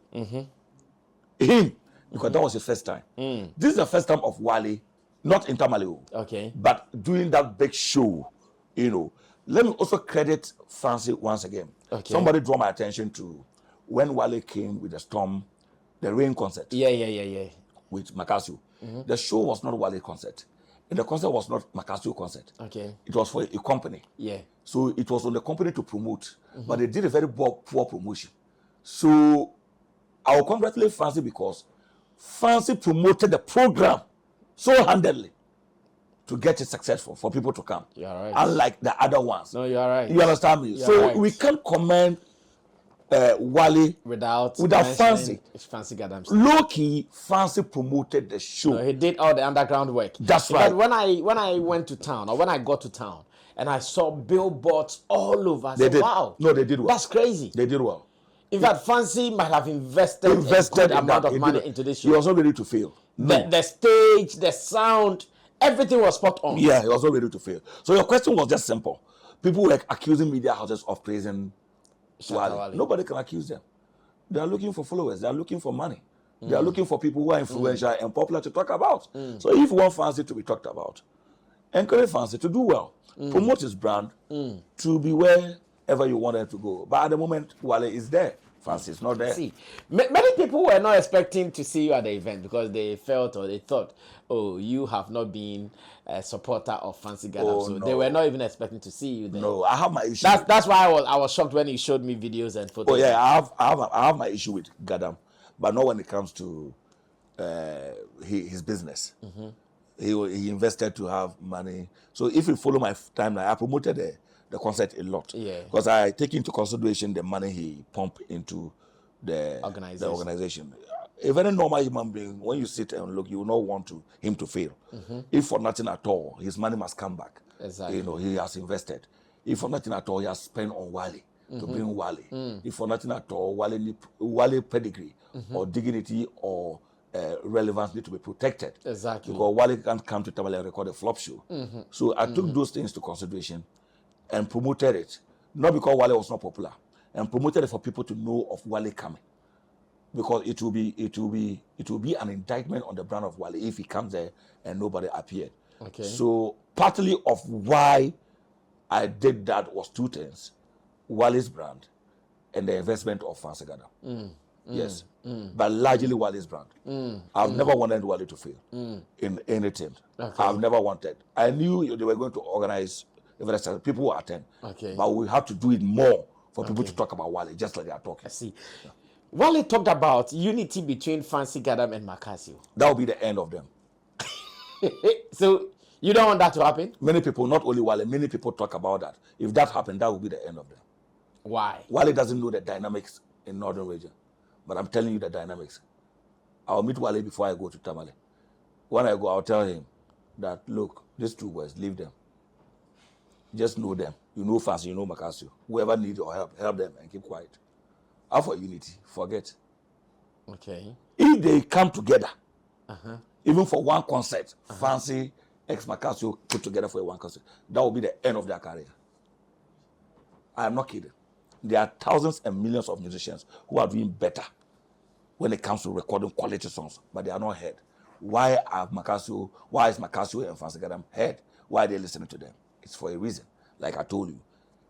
him because that was his first time. This is the first time of Wale, not in Tamale, Okay. but doing that big show, you know. Let me also credit Fancy once again. Okay. Somebody draw my attention to when Wale came with the Storm, the Rain concert Yeah. with Makasio. The show was not Wale concert. And the concert was not Makasio concert. Okay. It was for a company. Yeah. So it was on the company to promote. But they did a very poor promotion. So I will congratulate Fancy because Fancy promoted the program so handedly to get it successful for people to come. You are right. Unlike the other ones. No, you are right. You understand me? You are So right. we can't commend Wale Without Fancy. Fancy Gadam. Low key, Fancy promoted the show. No, he did all the underground work. That's But right. when I went to town, or when I got to town, and I saw billboards all over, I They said, did. wow. No, they did well. That's crazy. They did well. In fact, Fancy might have invested a good in amount that. of He money did. into this He show. was not ready to fail. No. The stage, the sound, everything was spot on. Yeah, he was not ready to fail. So your question was just simple. People were accusing media houses of praising Wale. Wale. Nobody can accuse them. They are looking for followers. They are looking for money. They are looking for people who are influential and popular to talk about. So if you want Fancy to be talked about, encourage Fancy to do well. Promote his brand to be wherever you want it to go. But at the moment, Wale is there. Fancy is not there. See, many people were not expecting to see you at the event because they felt or they thought, oh, you have not been a supporter of Fancy Gadam. Oh, so no. they were not even expecting to see you there. No, I have my issue. That's why I was shocked when he showed me videos and photos. Oh yeah, I have my issue with Gadam, but not when it comes to his business. He invested to have money. So if you follow my timeline, I promoted the concert a lot. Yeah. Because I take into consideration the money he pumped into the organization. A very normal human being, when you sit and look, you will not want him to fail. If for nothing at all, his money must come back. Exactly. You know, he has invested. If for nothing at all, he has spent on Wale to bring Wale. If for nothing at all, Wale pedigree or dignity or relevance need to be protected. Exactly. Because Wale can't come to Tamale and record a flop show. So I took those things to consideration and promoted it. Not because Wale was not popular, and promoted it for people to know of Wale coming. Because it will be an indictment on the brand of Wale if he comes there and nobody appeared. Okay. So partly of why I did that was two things: Wale's brand and the investment of Fancy Gadam. Yes. But largely Wale's brand. I've never wanted Wale to fail in anything. Okay. I've never wanted. I knew they were going to organize, people will attend. Okay. But we have to do it more for people to talk about Wale, just like they are talking. I see. Wale talked about unity between Fancy Gadam and Macasio. That will be the end of them. So you don't want that to happen? Many people, not only Wale, many people talk about that. If that happened, that will be the end of them. Why? Wale doesn't know the dynamics in Northern region. But I'm telling you the dynamics. I'll meet Wale before I go to Tamale. When I go, I'll tell him that, look, these two boys, leave them. Just know them. You know Fancy, you know Macasio. Whoever needs your help, help them and keep quiet. As for unity, forget. Okay. If they come together, even for one concert, Fancy, ex-Macasio put together for one concert, that will be the end of their career. I am not kidding. There are thousands and millions of musicians who are doing better when it comes to recording quality songs, but they are not heard. Why is Macasio and Fancy Gadam heard? Why are they listening to them? It's for a reason, like I told you.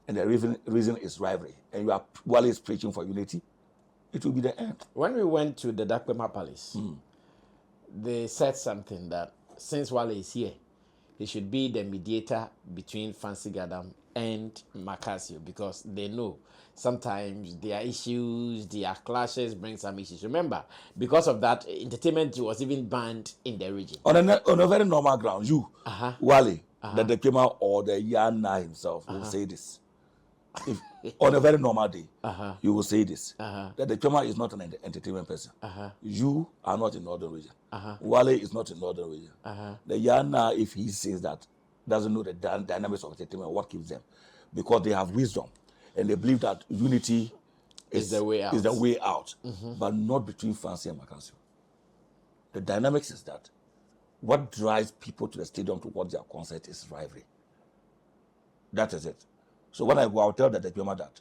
And the reason is rivalry. And Wale is preaching for unity, it will be the end. When we went to the Dakpema Palace, they said something that since Wale is here, he should be the mediator between Fancy Gadam and Macasio, because they know sometimes their issues, their clashes bring some issues. Remember, because of that, entertainment was even banned in the region. On a very normal ground, Wale, the Dakpema or the Yana himself will say this. If on a very normal day, you will say this. That the Dakpema is not an entertainment person. You are not in Northern region. Wale is not in Northern region. The Yana, if he says that, doesn't know the dynamics of entertainment, what keeps them. Because they have wisdom and they believe that unity is the way out. But not between Fancy and Macasio. The dynamics is that what drives people to the stadium to watch their concert is rivalry. That is it. So when I go, I'll tell the Dakpema that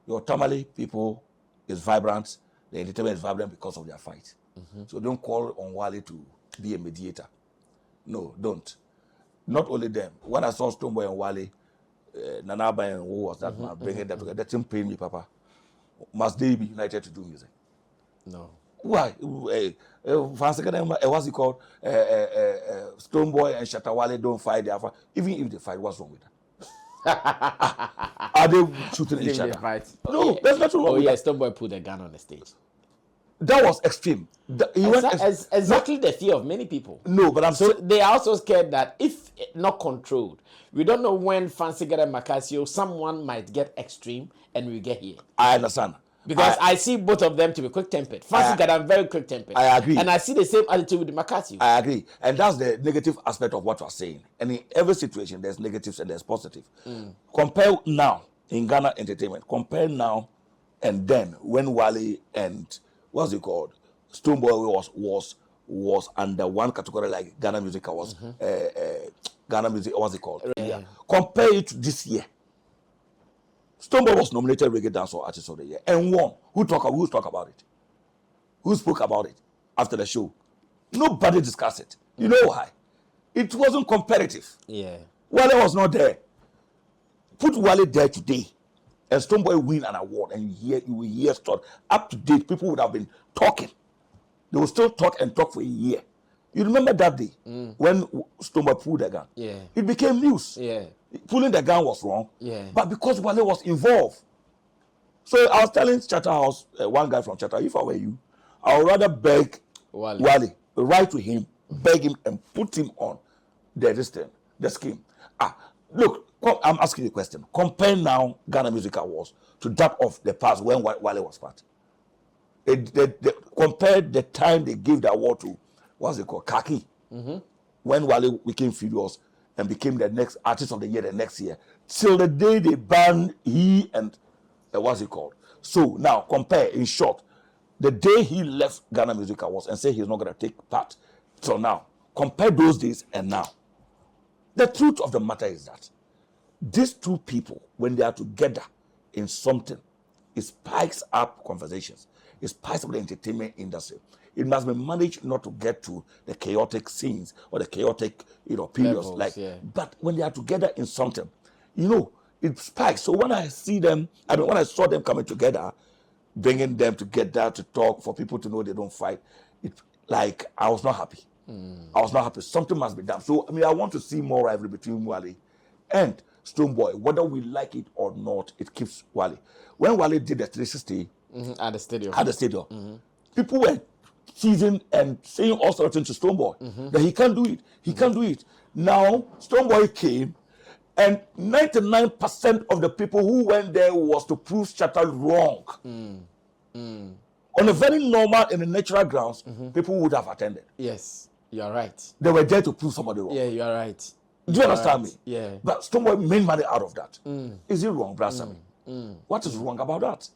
your Tamale people is vibrant, the entertainment is vibrant because of their fight. So don't call on Wale to be a mediator. No, don't. Not only them. When I saw Stoneboy and Wale, Nanaba and who was that man bringing them together, that didn't pain me, Papa. Must they be united to do music? No. Why? What's it called? Stoneboy and Shatta Wale don't fight their fight. Even if they fight, what's wrong with that? Are they shooting each other? No, there's nothing wrong with that. Stoneboy put a gun on the stage. That was extreme. Exactly the fear of many people. No, but they are also scared that if not controlled, we don't know when Fancy Gadam and Macasio, someone might get extreme and we get here. I understand. Because I see both of them to be quick-tempered. Fancy Gadam very quick-tempered. I agree. And I see the same attitude with Macasio. I agree. And that's the negative aspect of what you're saying. And in every situation, there's negatives and there's positive. Compare now in Ghana entertainment. Compare now and then when Wale and what's it called? Stoneboy was under one category like Ghana music was Ghana music, what's it called? Yeah. Compare it to this year. Stoneboy was nominated Reggae Dancehall Artist of the Year and won. Who talk about it? Who spoke about it after the show? Nobody discussed it. You know why? It wasn't competitive. Yeah. Wale was not there. Put Wale there today, and Stoneboy win an award, and you will hear stuff. Up to date, people would have been talking. They will still talk and talk for a year. You remember that day when Stoneboy pulled the gun? Yeah. It became news. Yeah. Pulling the gun was wrong. Yeah. But because Wale was involved. So I was telling Shatta House, one guy from Shatta, if I were you, I would rather beg Wale, write to him, beg him, and put him on the scheme. Look, I'm asking you a question. Compare now Ghana Music Awards to that of the past when Wale was part. Compare the time they gave the award to, what's it called, Kaki, when Wale became furious and became the next artist of the year the next year, till the day they banned he and what's it called. So now compare, in short, the day he left Ghana Music Awards and said he's not going to take part till now. Compare those days and now. The truth of the matter is that these two people, when they are together in something, it spikes up conversations. It spikes up the entertainment industry. It must be managed not to get to the chaotic scenes or the chaotic, periods. Levels, But when they are together in something, it spikes. So when I see them, when I saw them coming together, bringing them together to talk for people to know they don't fight. Like, I was not happy. I was not happy. Something must be done. So, I mean, I want to see more rivalry between Wale and Stonebwoy. Whether we like it or not, it keeps Wale. When Wale did the 360 at the stadium, people were teasing and saying all sorts of things to Stonebwoy that he can't do it. He can't do it. Now, Stonebwoy came, and 99% of the people who went there was to prove Shatta wrong. On a very normal and a natural grounds, people would have attended. Yes, you are right. They were there to prove somebody wrong. Yeah, you are right. Do you understand me? Yeah. But Stonebwoy made money out of that. Is it wrong, Brother Sammy? What is wrong about that?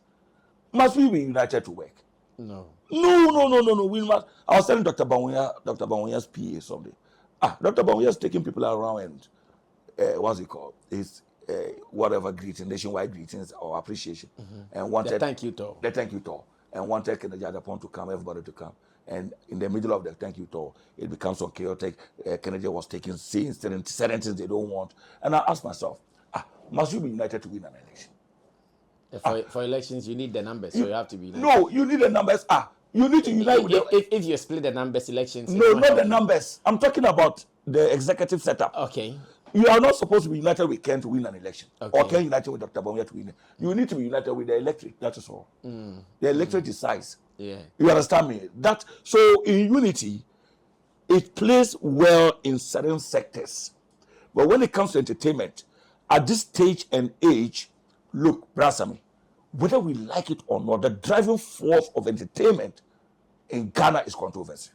Must we be united to work? No. No. We must. I was telling Dr. Banwanya's PA someday. Dr. Banwanya is taking people around and what's it called? His whatever greeting, nationwide greetings or appreciation, and wanted the thank you tour. The thank you tour, and wanted Kennedy Gadam to come, everybody to come, and in the middle of the thank you tour, it becomes so chaotic. Kennedy was taking scenes, certain things they don't want, and I asked myself, must you be united to win an election? For elections, you need the numbers, so you have to be united. No, you need the numbers. You need to unite with if you split the numbers, elections. No, not the numbers. I'm talking about the executive setup. Okay. You are not supposed to be united with Ken to win an election, okay, or Ken united with Dr. Banwanya to win it. You need to be united with the electorate. That is all. The electorate decides. Yeah. You understand me? That so in unity, it plays well in certain sectors, but when it comes to entertainment, at this stage and age, look, Brother Sammy, whether we like it or not, the driving force of entertainment in Ghana is controversy.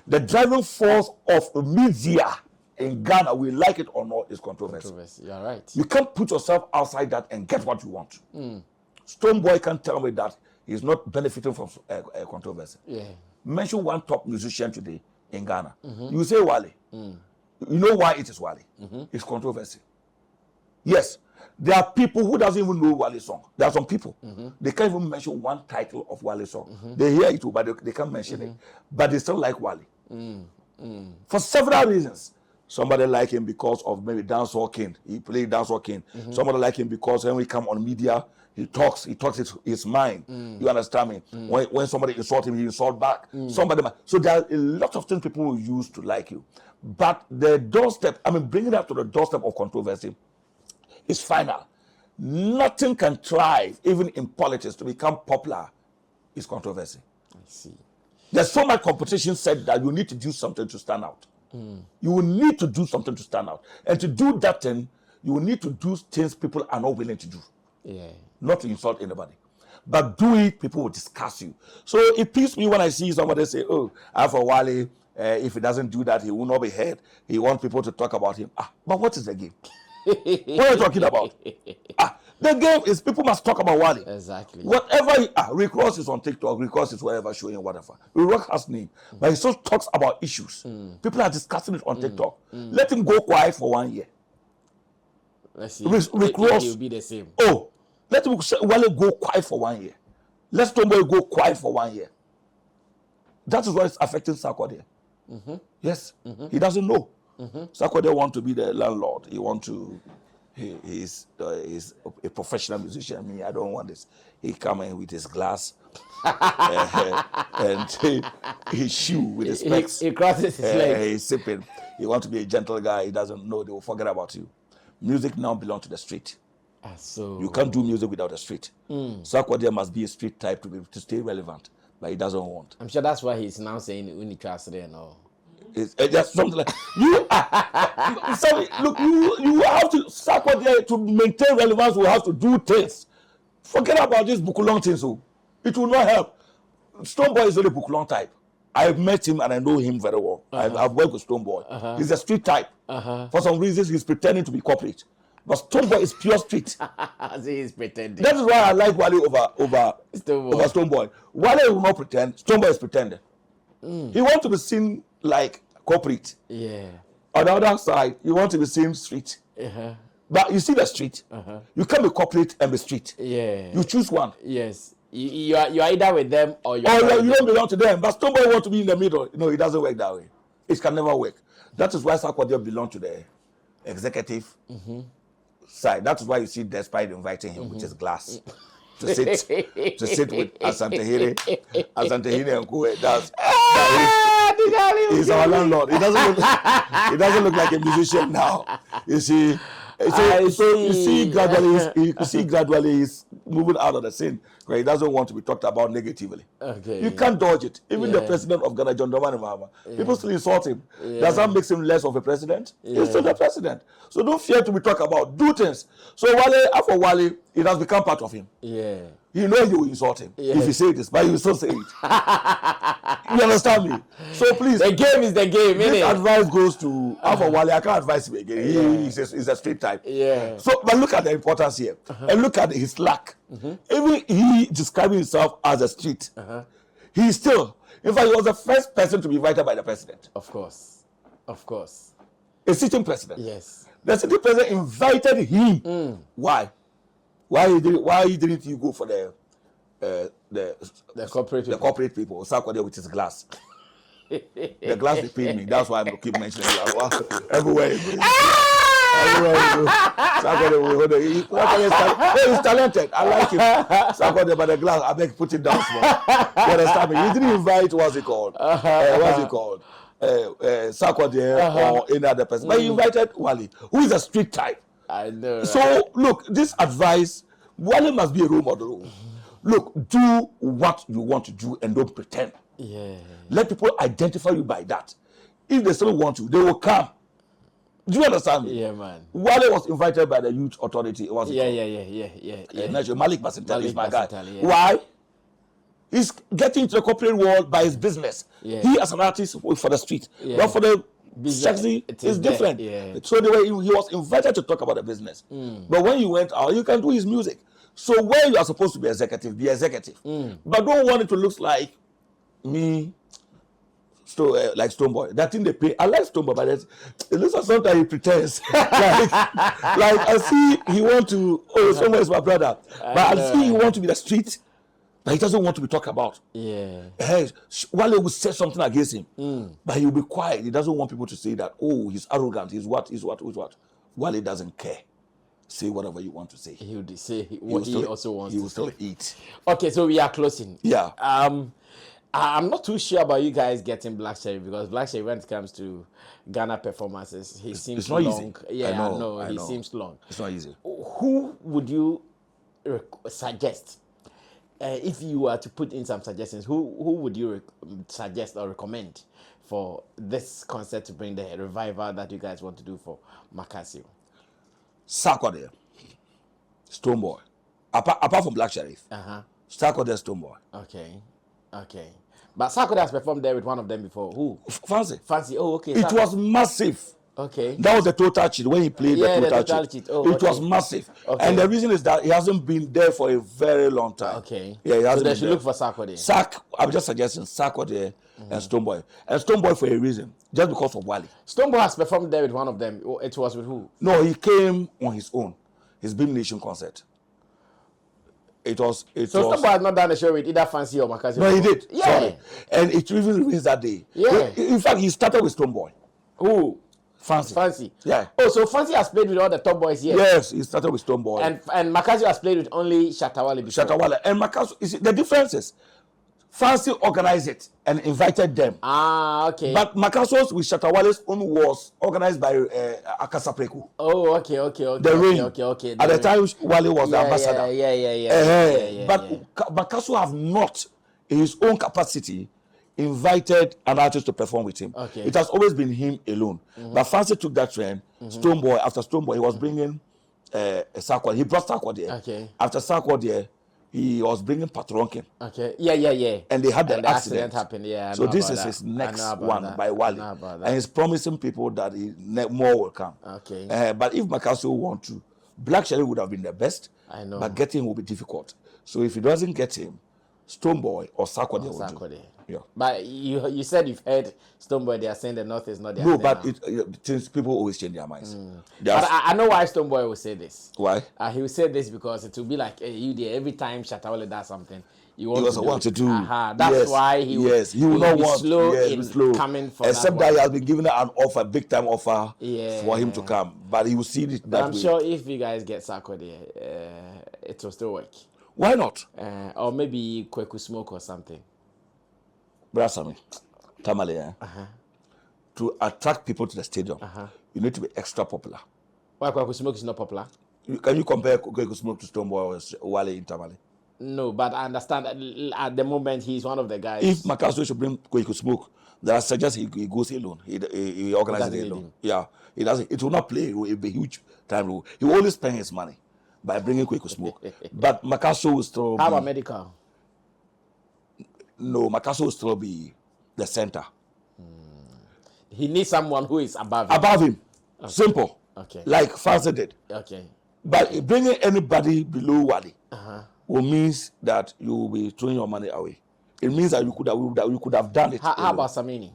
The driving force of media in Ghana, we like it or not, is controversy. You're right. You can't put yourself outside that and get what you want. Stonebwoy can tell me that he's not benefiting from controversy. Yeah. Mention one top musician today in Ghana. You say Wale. You know why it is Wale? It's controversy. Yes. There are people who doesn't even know Wale's song. There are some people. They can't even mention one title of Wale's song. They hear it too, but they can't mention it. But they still like Wale. For several reasons. Somebody like him because of maybe Dancehall King. He played Dancehall King. Somebody like him because when we come on media, he talks his mind. You understand me? When somebody insults him, he insults back. So there are a lot of things people will use to like you. But the doorstep, bringing it up to the doorstep of controversy is final. Nothing can thrive, even in politics, to become popular is controversy. I see. There's so much competition said that you need to do something to stand out. You will need to do something to stand out. And to do that thing, you will need to do things people are not willing to do. Yeah. Not to insult anybody. But do it, people will discuss you. So it peeves me when I see somebody say, for Wale, if he doesn't do that, he will not be heard. He wants people to talk about him. But what is the game? What are you talking about? The game is people must talk about Wale. Exactly. Whatever, Rick Ross is on TikTok, Rick Ross is wherever showing whatever. Rick Ross has name, but he still talks about issues. People are discussing it on TikTok. Let him go quiet for 1 year. Let's see. Rick Ross will be the same. Let him Wale go quiet for 1 year. Let Stonebwoy go quiet for 1 year. That is why it's affecting Sarkodie. Yes, he doesn't know. Sarkodie want to be the landlord. He's a professional musician. Me, I don't want this. He come in with his glass and his shoe with his specs. He crosses his legs. He's sipping. He want to be a gentle guy. He doesn't know. They will forget about you. Music now belongs to the street. So you can't do music without the street. Sarkodie must be a street type to stay relevant, but he doesn't want. I'm sure that's why he's now saying Unitrasre and all. It's just something like you. Sorry, look, you have to Sarkodie to maintain relevance. We have to do things. Forget about this Bukulong thing. So it will not help. Stonebwoy is not a Bukulong type. I've met him and I know him very well. I've worked with Stonebwoy. He's a street type. For some reasons, he's pretending to be corporate. But Stonebwoy is pure street. He's pretending. That is why I like Wale over Stonebwoy. Wale will not pretend. Stonebwoy is pretending. He wants to be seen like corporate. Yeah. On the other side, you want to be seen street. But you see the street. You can't be corporate and be street. Yeah. You choose one. Yes. You are either with them or you don't belong to them. But Stonebwoy wants to be in the middle. No, it doesn't work that way. It can never work. That is why Sarkodie belongs to the executive side. That is why you see Despite inviting him, which is glass. to sit with Asante Hire and Kue. He's our landlord. He doesn't look like a musician now. You see. So you see gradually he's moving out of the scene where he doesn't want to be talked about negatively. Okay. You can't dodge it. Even the president of Ghana, John Dramani Mahama, people still insult him. Does that make him less of a president? He's still the president. So don't fear to be talked about. Do things. So after Wale, it has become part of him. Yeah. You know you will insult him if you say this, but you will still say it. You understand me? So please. The game is the game, this innit? advice goes to Alpha Wale. I can't advise him again. He's a straight type. Yeah. So, but look at the importance here. And look at his lack. Even he describing himself as a street. He's still, in fact, he was the first person to be invited by the president. Of course. A sitting president. Yes. The sitting president invited him. Why? Why didn't you go for the corporate people? Sarkodie with his glass. The glass they paid me. That's why I'm keep mentioning it. Everywhere you go. Sarkodie, he's talented. I like him. Sarkodie, but the glass, I beg put it down small. You understand me? He didn't invite Sarkodie or any other person. But he invited Wale, who is a street type. I know. Right? So look, this advice, Wale must be a role model. Look, do what you want to do and don't pretend. Yeah. Let people identify you by that. If they still want you, they will come. Do you understand me? Yeah, man. Wale was invited by the youth authority. Yeah. Malik Basintel is my guy. Yeah. Why? He's getting into the corporate world by his business. Yeah. He as an artist works for the street. Yeah. But for the Shaxi, it's different. Yeah. So the way he was invited to talk about the business. But when you went out, you can do his music. So where you are supposed to be executive, be executive. But don't want it to look like me, like Stoneboy. That thing they pay. I like Stoneboy, but it looks like sometimes he pretends. like I see he want to. Stoneboy is my brother, but I see he want to be the street. But he doesn't want to be talked about. Yeah. Wale will say something against him, but he will be quiet. He doesn't want people to say that, oh, he's arrogant, he's what. Wale doesn't care. Say whatever you want to say. He would say what he also wants to say. He will still eat. Okay, so we are closing. Yeah. I'm not too sure about you guys getting Black Cherry, because Black Cherry, when it comes to Ghana performances, he seems long. Easy. Yeah, I know. He seems long. It's not easy. Who would you suggest? If you were to put in some suggestions, who would you suggest or recommend for this concert to bring the revival that you guys want to do for Makasio? Sarkodie, Stoneboy. Apart from Black Sheriff. Sarkodie, Stoneboy. Okay. But Sarkodie has performed there with one of them before. Who? Fancy. Oh, okay. It was massive. Okay. That was the total cheat when he played the total cheat. It was massive. Okay. And the reason is that he hasn't been there for a very long time. Okay. Yeah, he hasn't so they been should there. look for Sarkodie. I'm just suggesting Sarkodie and Stoneboy. And Stoneboy for a reason, just because of Wale. Stoneboy has performed there with one of them. It was with who? No, he came on his own. His Beam Nation concert. Stoneboy has not done a show with either Fancy or Makasio. No, he did. Yeah. Sorry. And it even remains that day. Yeah. In fact, he started with Stoneboy. Who? Fancy. Yeah. Oh, so Fancy has played with all the top boys here. Yes, he started with Stoneboy. And Makasio has played with only Shatta Wale before. Shatta Wale. And Makasio, you see, the difference is Fancy organized it and invited them. Okay. But Makaso's with Shatta Wale's own was organized by Akasa Preku. Oh, okay. The ring. Okay. At the time, Wale was the ambassador. Yeah. But Makaso have not, in his own capacity, invited an artist to perform with him. Okay. It has always been him alone. But Fancy took that trend. Stoneboy, after Stoneboy, he was bringing Sarkodie. He brought Sarkodie. Okay. After Sarkodie, he was bringing Patronkin. Okay. Yeah. And they had the accident happened. Yeah. So this is his next one by Wale. And he's promising people that more will come. Okay. But if Makasio want to, Black Cherry would have been the best. I know. But getting him will be difficult. So if he doesn't get him, Stoneboy or Sarkodie will do. Yeah. But you said you've heard Stoneboy, they are saying the North is not their No, but things people always change their minds. But I know why Stoneboy will say this. Why? He will say this because it will be like, hey, you there, every time Shatta Wale does something, you want to do. That's why he will not want slow in coming for except that he has been given an offer, big time offer for him to come. But he will see it that way. I'm sure if you guys get Sarkodie, it will still work. Why not? Or maybe Kweku Smoke or something. Brother Sammy, Tamale, to attract people to the stadium, you need to be extra popular. Why Kweku Smoke is not popular? Can you compare Kweku Smoke to Stoneboy or Wale in Tamale? No, but I understand that at the moment he's one of the guys. If Makaso should bring Kweku Smoke, there are suggest he goes alone. He organizes it alone. Yeah, he doesn't. It will not play. It will be a huge time. He will only spend his money by bringing Kweku Smoke. But Makaso will still. How about medical? No, Makaso will still be the center. He needs someone who is above him. Above him. Okay. Simple. Okay. Like Fancy did. Okay. But bringing anybody below Wale will means that you will be throwing your money away. It means that you could have done it. How about Samini?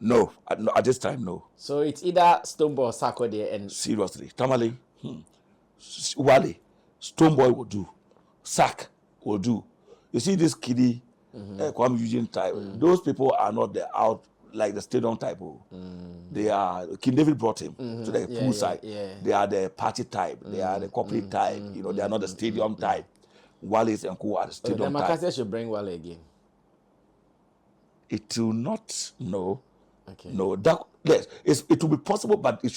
No, at this time, no. So it's either Stoneboy or Sako there, and seriously, Tamale, Wale, Stoneboy will do, Sack will do. You see this kiddie, Kwame Eugene type. Those people are not the out like the stadium type. They are. King David brought him to the pool side. They are the party type. They are the corporate type. You know, they are not the stadium type. Wale and Co are the stadium then type. Makasia should bring Wale again. It will not. No. Okay. No. Yes, it will be possible, but it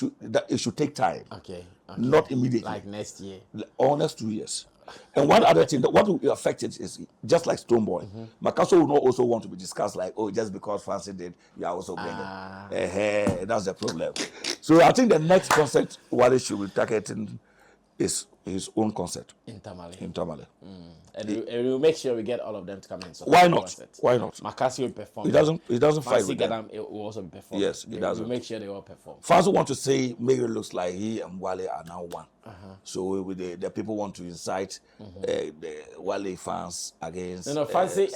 should take time. Okay. Not immediately. Like next year. Or next 2 years. And one other thing, what will affect it is just like Stoneboy. Makaso will not also want to be discussed like, oh, just because Fancy did, you are also bringing. That's the problem. So I think the next concept Wale should be targeting is his own concept. In Tamale. And we will make sure we get all of them to come in. So why not? Why not? Makasi will perform. He doesn't fight with them. Gadam will also perform. Yes, he doesn't. We'll make sure they all perform. Fancy want to say maybe it looks like he and Wale are now one. So with the people want to incite the Wale fans against. No, Fancy.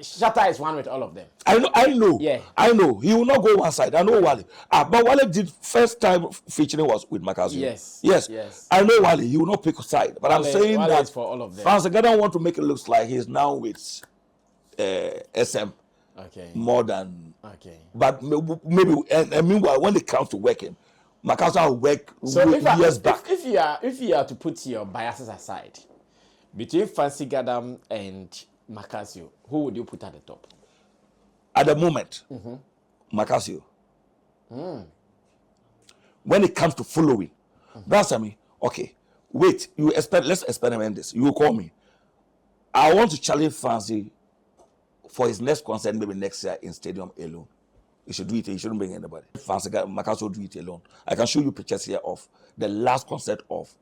Shatta is one with all of them. I know. Yeah. I know. He will not go one side. I know Wale. But Wale did first time featuring was with Makasu. Yes. I know Wale. He will not pick a side. But I'm saying Wale that is for all of them. Fancy Gadam want to make it look like he's now with SM. Okay. More than. Okay. But maybe and meanwhile when it comes to working, Makasu will work years back. If you are to put your biases aside, between Fancy Gadam and Makasio, who would you put at the top? At the moment, Makasio. When it comes to following, that's I mean, okay, wait, let's experiment this. You will call me. I want to challenge Fancy for his next concert, maybe next year in Stadium alone. He should do it. He shouldn't bring anybody. Fancy Makaso will do it alone. I can show you pictures here of the last concert of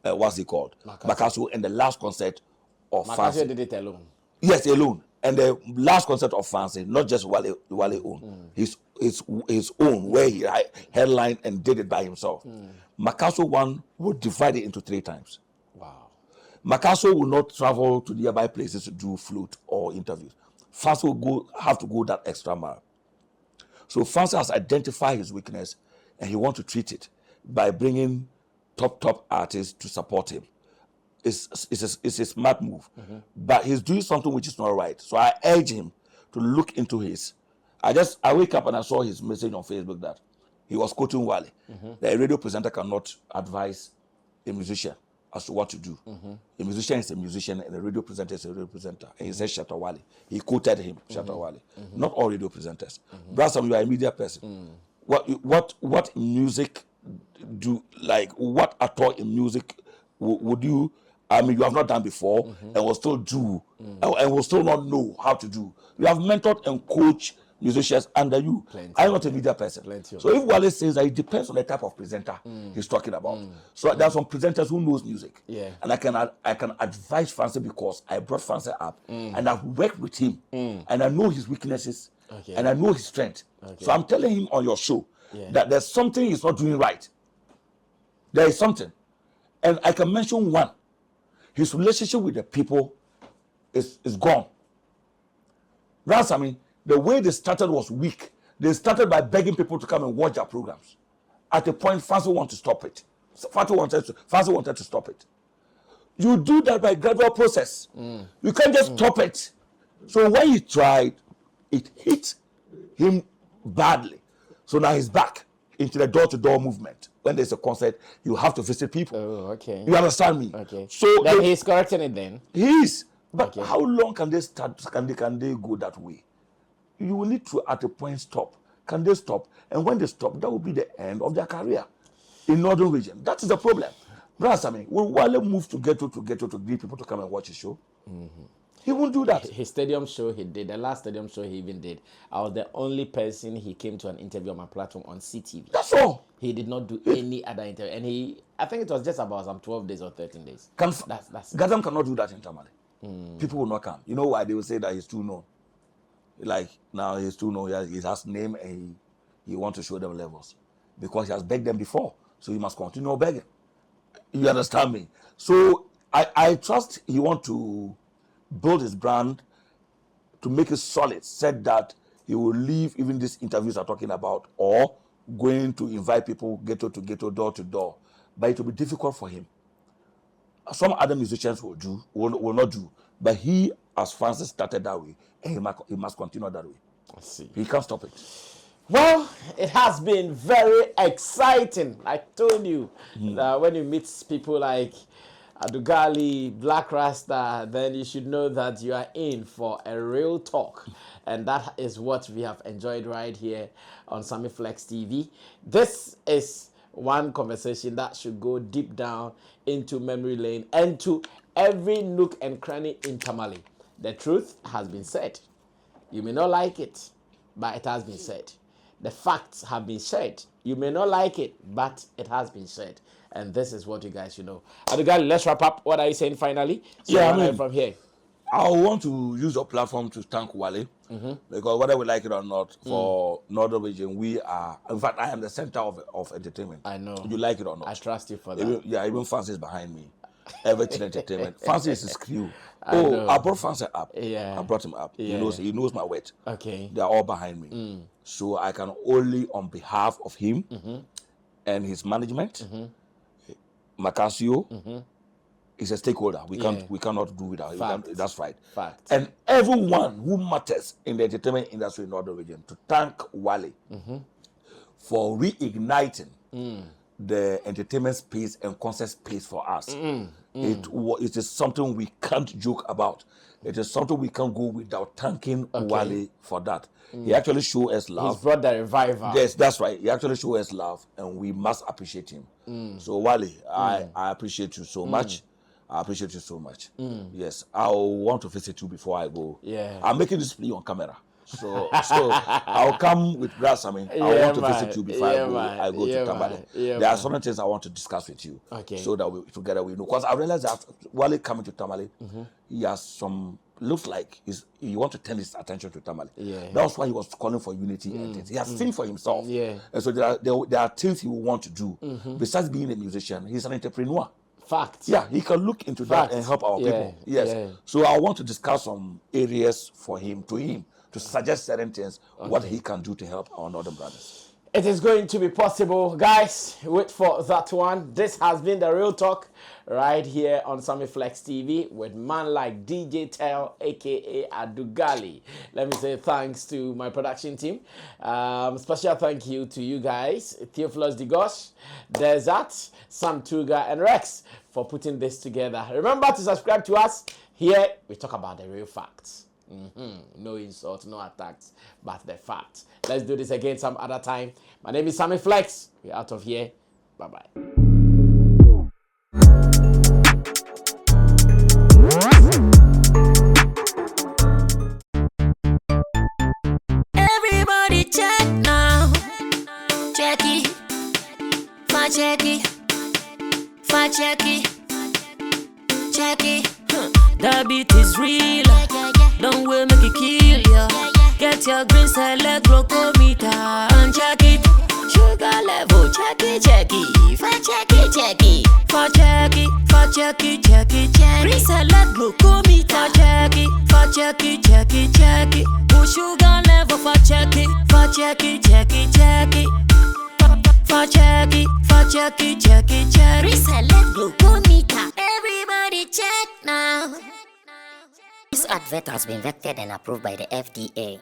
what's it called? Makaso, and the last concert of Fancy. Makaso did it alone. Yes, alone. And the last concert of Fancy, not just Wale own, his own, where he headlined and did it by himself. Makaso one would divide it into 3 times. Wow. Makaso will not travel to nearby places to do flute or interviews. Fancy will have to go that extra mile. So Fancy has identified his weakness and he wants to treat it by bringing top artists to support him. It's a smart move. But he's doing something which is not right. So I urge him to look into his. I wake up and I saw his message on Facebook that he was quoting Wale. That a radio presenter cannot advise a musician as to what to do. A musician is a musician and a radio presenter is a radio presenter. And he said Shatta Wale. He quoted him, Shatta Wale. Not all radio presenters. Brother, you are a media person. What music do, like, what at all in music would you, I mean, you have not done before and will still do and will still not know how to do. You have mentored and coached musicians under you. I'm not a media person. So if Wale says that, it depends on the type of presenter he's talking about. So there are some presenters who knows music. And I can advise Fancy because I brought Fancy up and I've worked with him and I know his weaknesses and I know his strength. So I'm telling him on your show that there's something he's not doing right. There is something. And I can mention one. His relationship with the people is gone. That's, I mean, the way they started was weak. They started by begging people to come and watch their programs. At a point, Fancy wanted to stop it. Fancy wanted to stop it. You do that by gradual process. You can't just stop it. So when he tried, it hit him badly. So now he's back. into the door-to-door movement. When there's a concert, you have to visit people. Oh, okay. You understand me? Okay. So then he's correcting it then. He is. But Okay. how long can they start? Can they go that way? You will need to at a point stop. Can they stop? And when they stop, that will be the end of their career in Northern region. That is the problem. Brother Sammy, will Wale move to ghetto to get people to come and watch his show? He won't do that. His stadium show he did, the last stadium show he even did, I was the only person he came to an interview on my platform on CTV. That's all. He did not do any other interview. And I think it was just about some 12 days or 13 days. That's Gadam cannot do that in Tamale. People will not come. You know why? They will say that he's too known. Like, now he's too known. He has name and he wants to show them levels. Because he has begged them before. So he must continue begging. You understand me? So I trust he wants to build his brand to make it solid. Said that he will leave even these interviews are talking about, or going to invite people ghetto to ghetto, door to door. But it will be difficult for him. Some other musicians will not do. But he, as Francis, started that way, and he must continue that way. I see. He can't stop it. Well, it has been very exciting. I told you that when you meet people like Adugali, Black Rasta, then you should know that you are in for a real talk. And that is what we have enjoyed right here on Sammy Flex TV. This is one conversation that should go deep down into memory lane and to every nook and cranny in Tamale. The truth has been said. You may not like it, but it has been said. The facts have been said. You may not like it, but it has been said. And this is what you guys should know. Adugali, let's wrap up. What are you saying finally? So from here. I want to use your platform to thank Wale, because whether we like it or not, for Northern region, we are, in fact, I am the center of entertainment. I know. You like it or not. I trust you for that. Even Francis behind me. Everything entertainment. Francis is crew. know. I brought Francis up. Yeah. I brought him up. Yeah. He knows my weight. Okay. They are all behind me. So I can only, on behalf of him and his management, Macasio, is a stakeholder. We cannot do without him. That's right. Fact. And everyone who matters in the entertainment industry in Northern region, to thank Wale for reigniting the entertainment space and concert space for us. It is something we can't joke about. It is something we can't go without thanking Wale for that. He actually showed us love. He's brought the revival. Yes, that's right. He actually showed us love, and we must appreciate him. So Wale, I appreciate you so much. I appreciate you so much. Yes, I want to visit you before I go. Yeah. I'm making this plea on camera. So I'll come with brass. I want to visit you before I go to Tamale. There are certain things I want to discuss with you. Okay. So that together we know. Because I realized that Wale coming to Tamale, he has some, looks like he wants to turn his attention to Tamale. Yeah. That's why he was calling for unity and things. He has seen for himself. Yeah. And so there are things he will want to do. Besides being a musician, he's an entrepreneur. Fact. Yeah, he can look into that and help our people. Yes. Yeah. So I want to discuss some areas for him, to suggest certain things, what he can do to help our Northern brothers. It is going to be possible. Guys, wait for that one. This has been the Real Talk right here on Sammy Flex TV with man like DJ Tell, a.k.a. Adugali. Let me say thanks to my production team. Special thank you to you guys, Theophilus Digos, Desert, Sam Tuga, and Rex for putting this together. Remember to subscribe to us. Here, we talk about the real facts. No insults, no attacks, but the facts. Let's do this again some other time. My name is Sammy Flex. We're out of here. Bye-bye. Everybody check now. Check it. Fact check it. Fact check it. Check it. The beat is real. Don't wait, make it kill ya. Get your green select glucometer and check it. Sugar level, check it. Fact check it. Fact check it, check it. Green select glucometer. Fact check it. Put sugar level, fact check it. Fact check it. Reselect glucometer. Everybody check now. This advert has been vetted and approved by the FDA.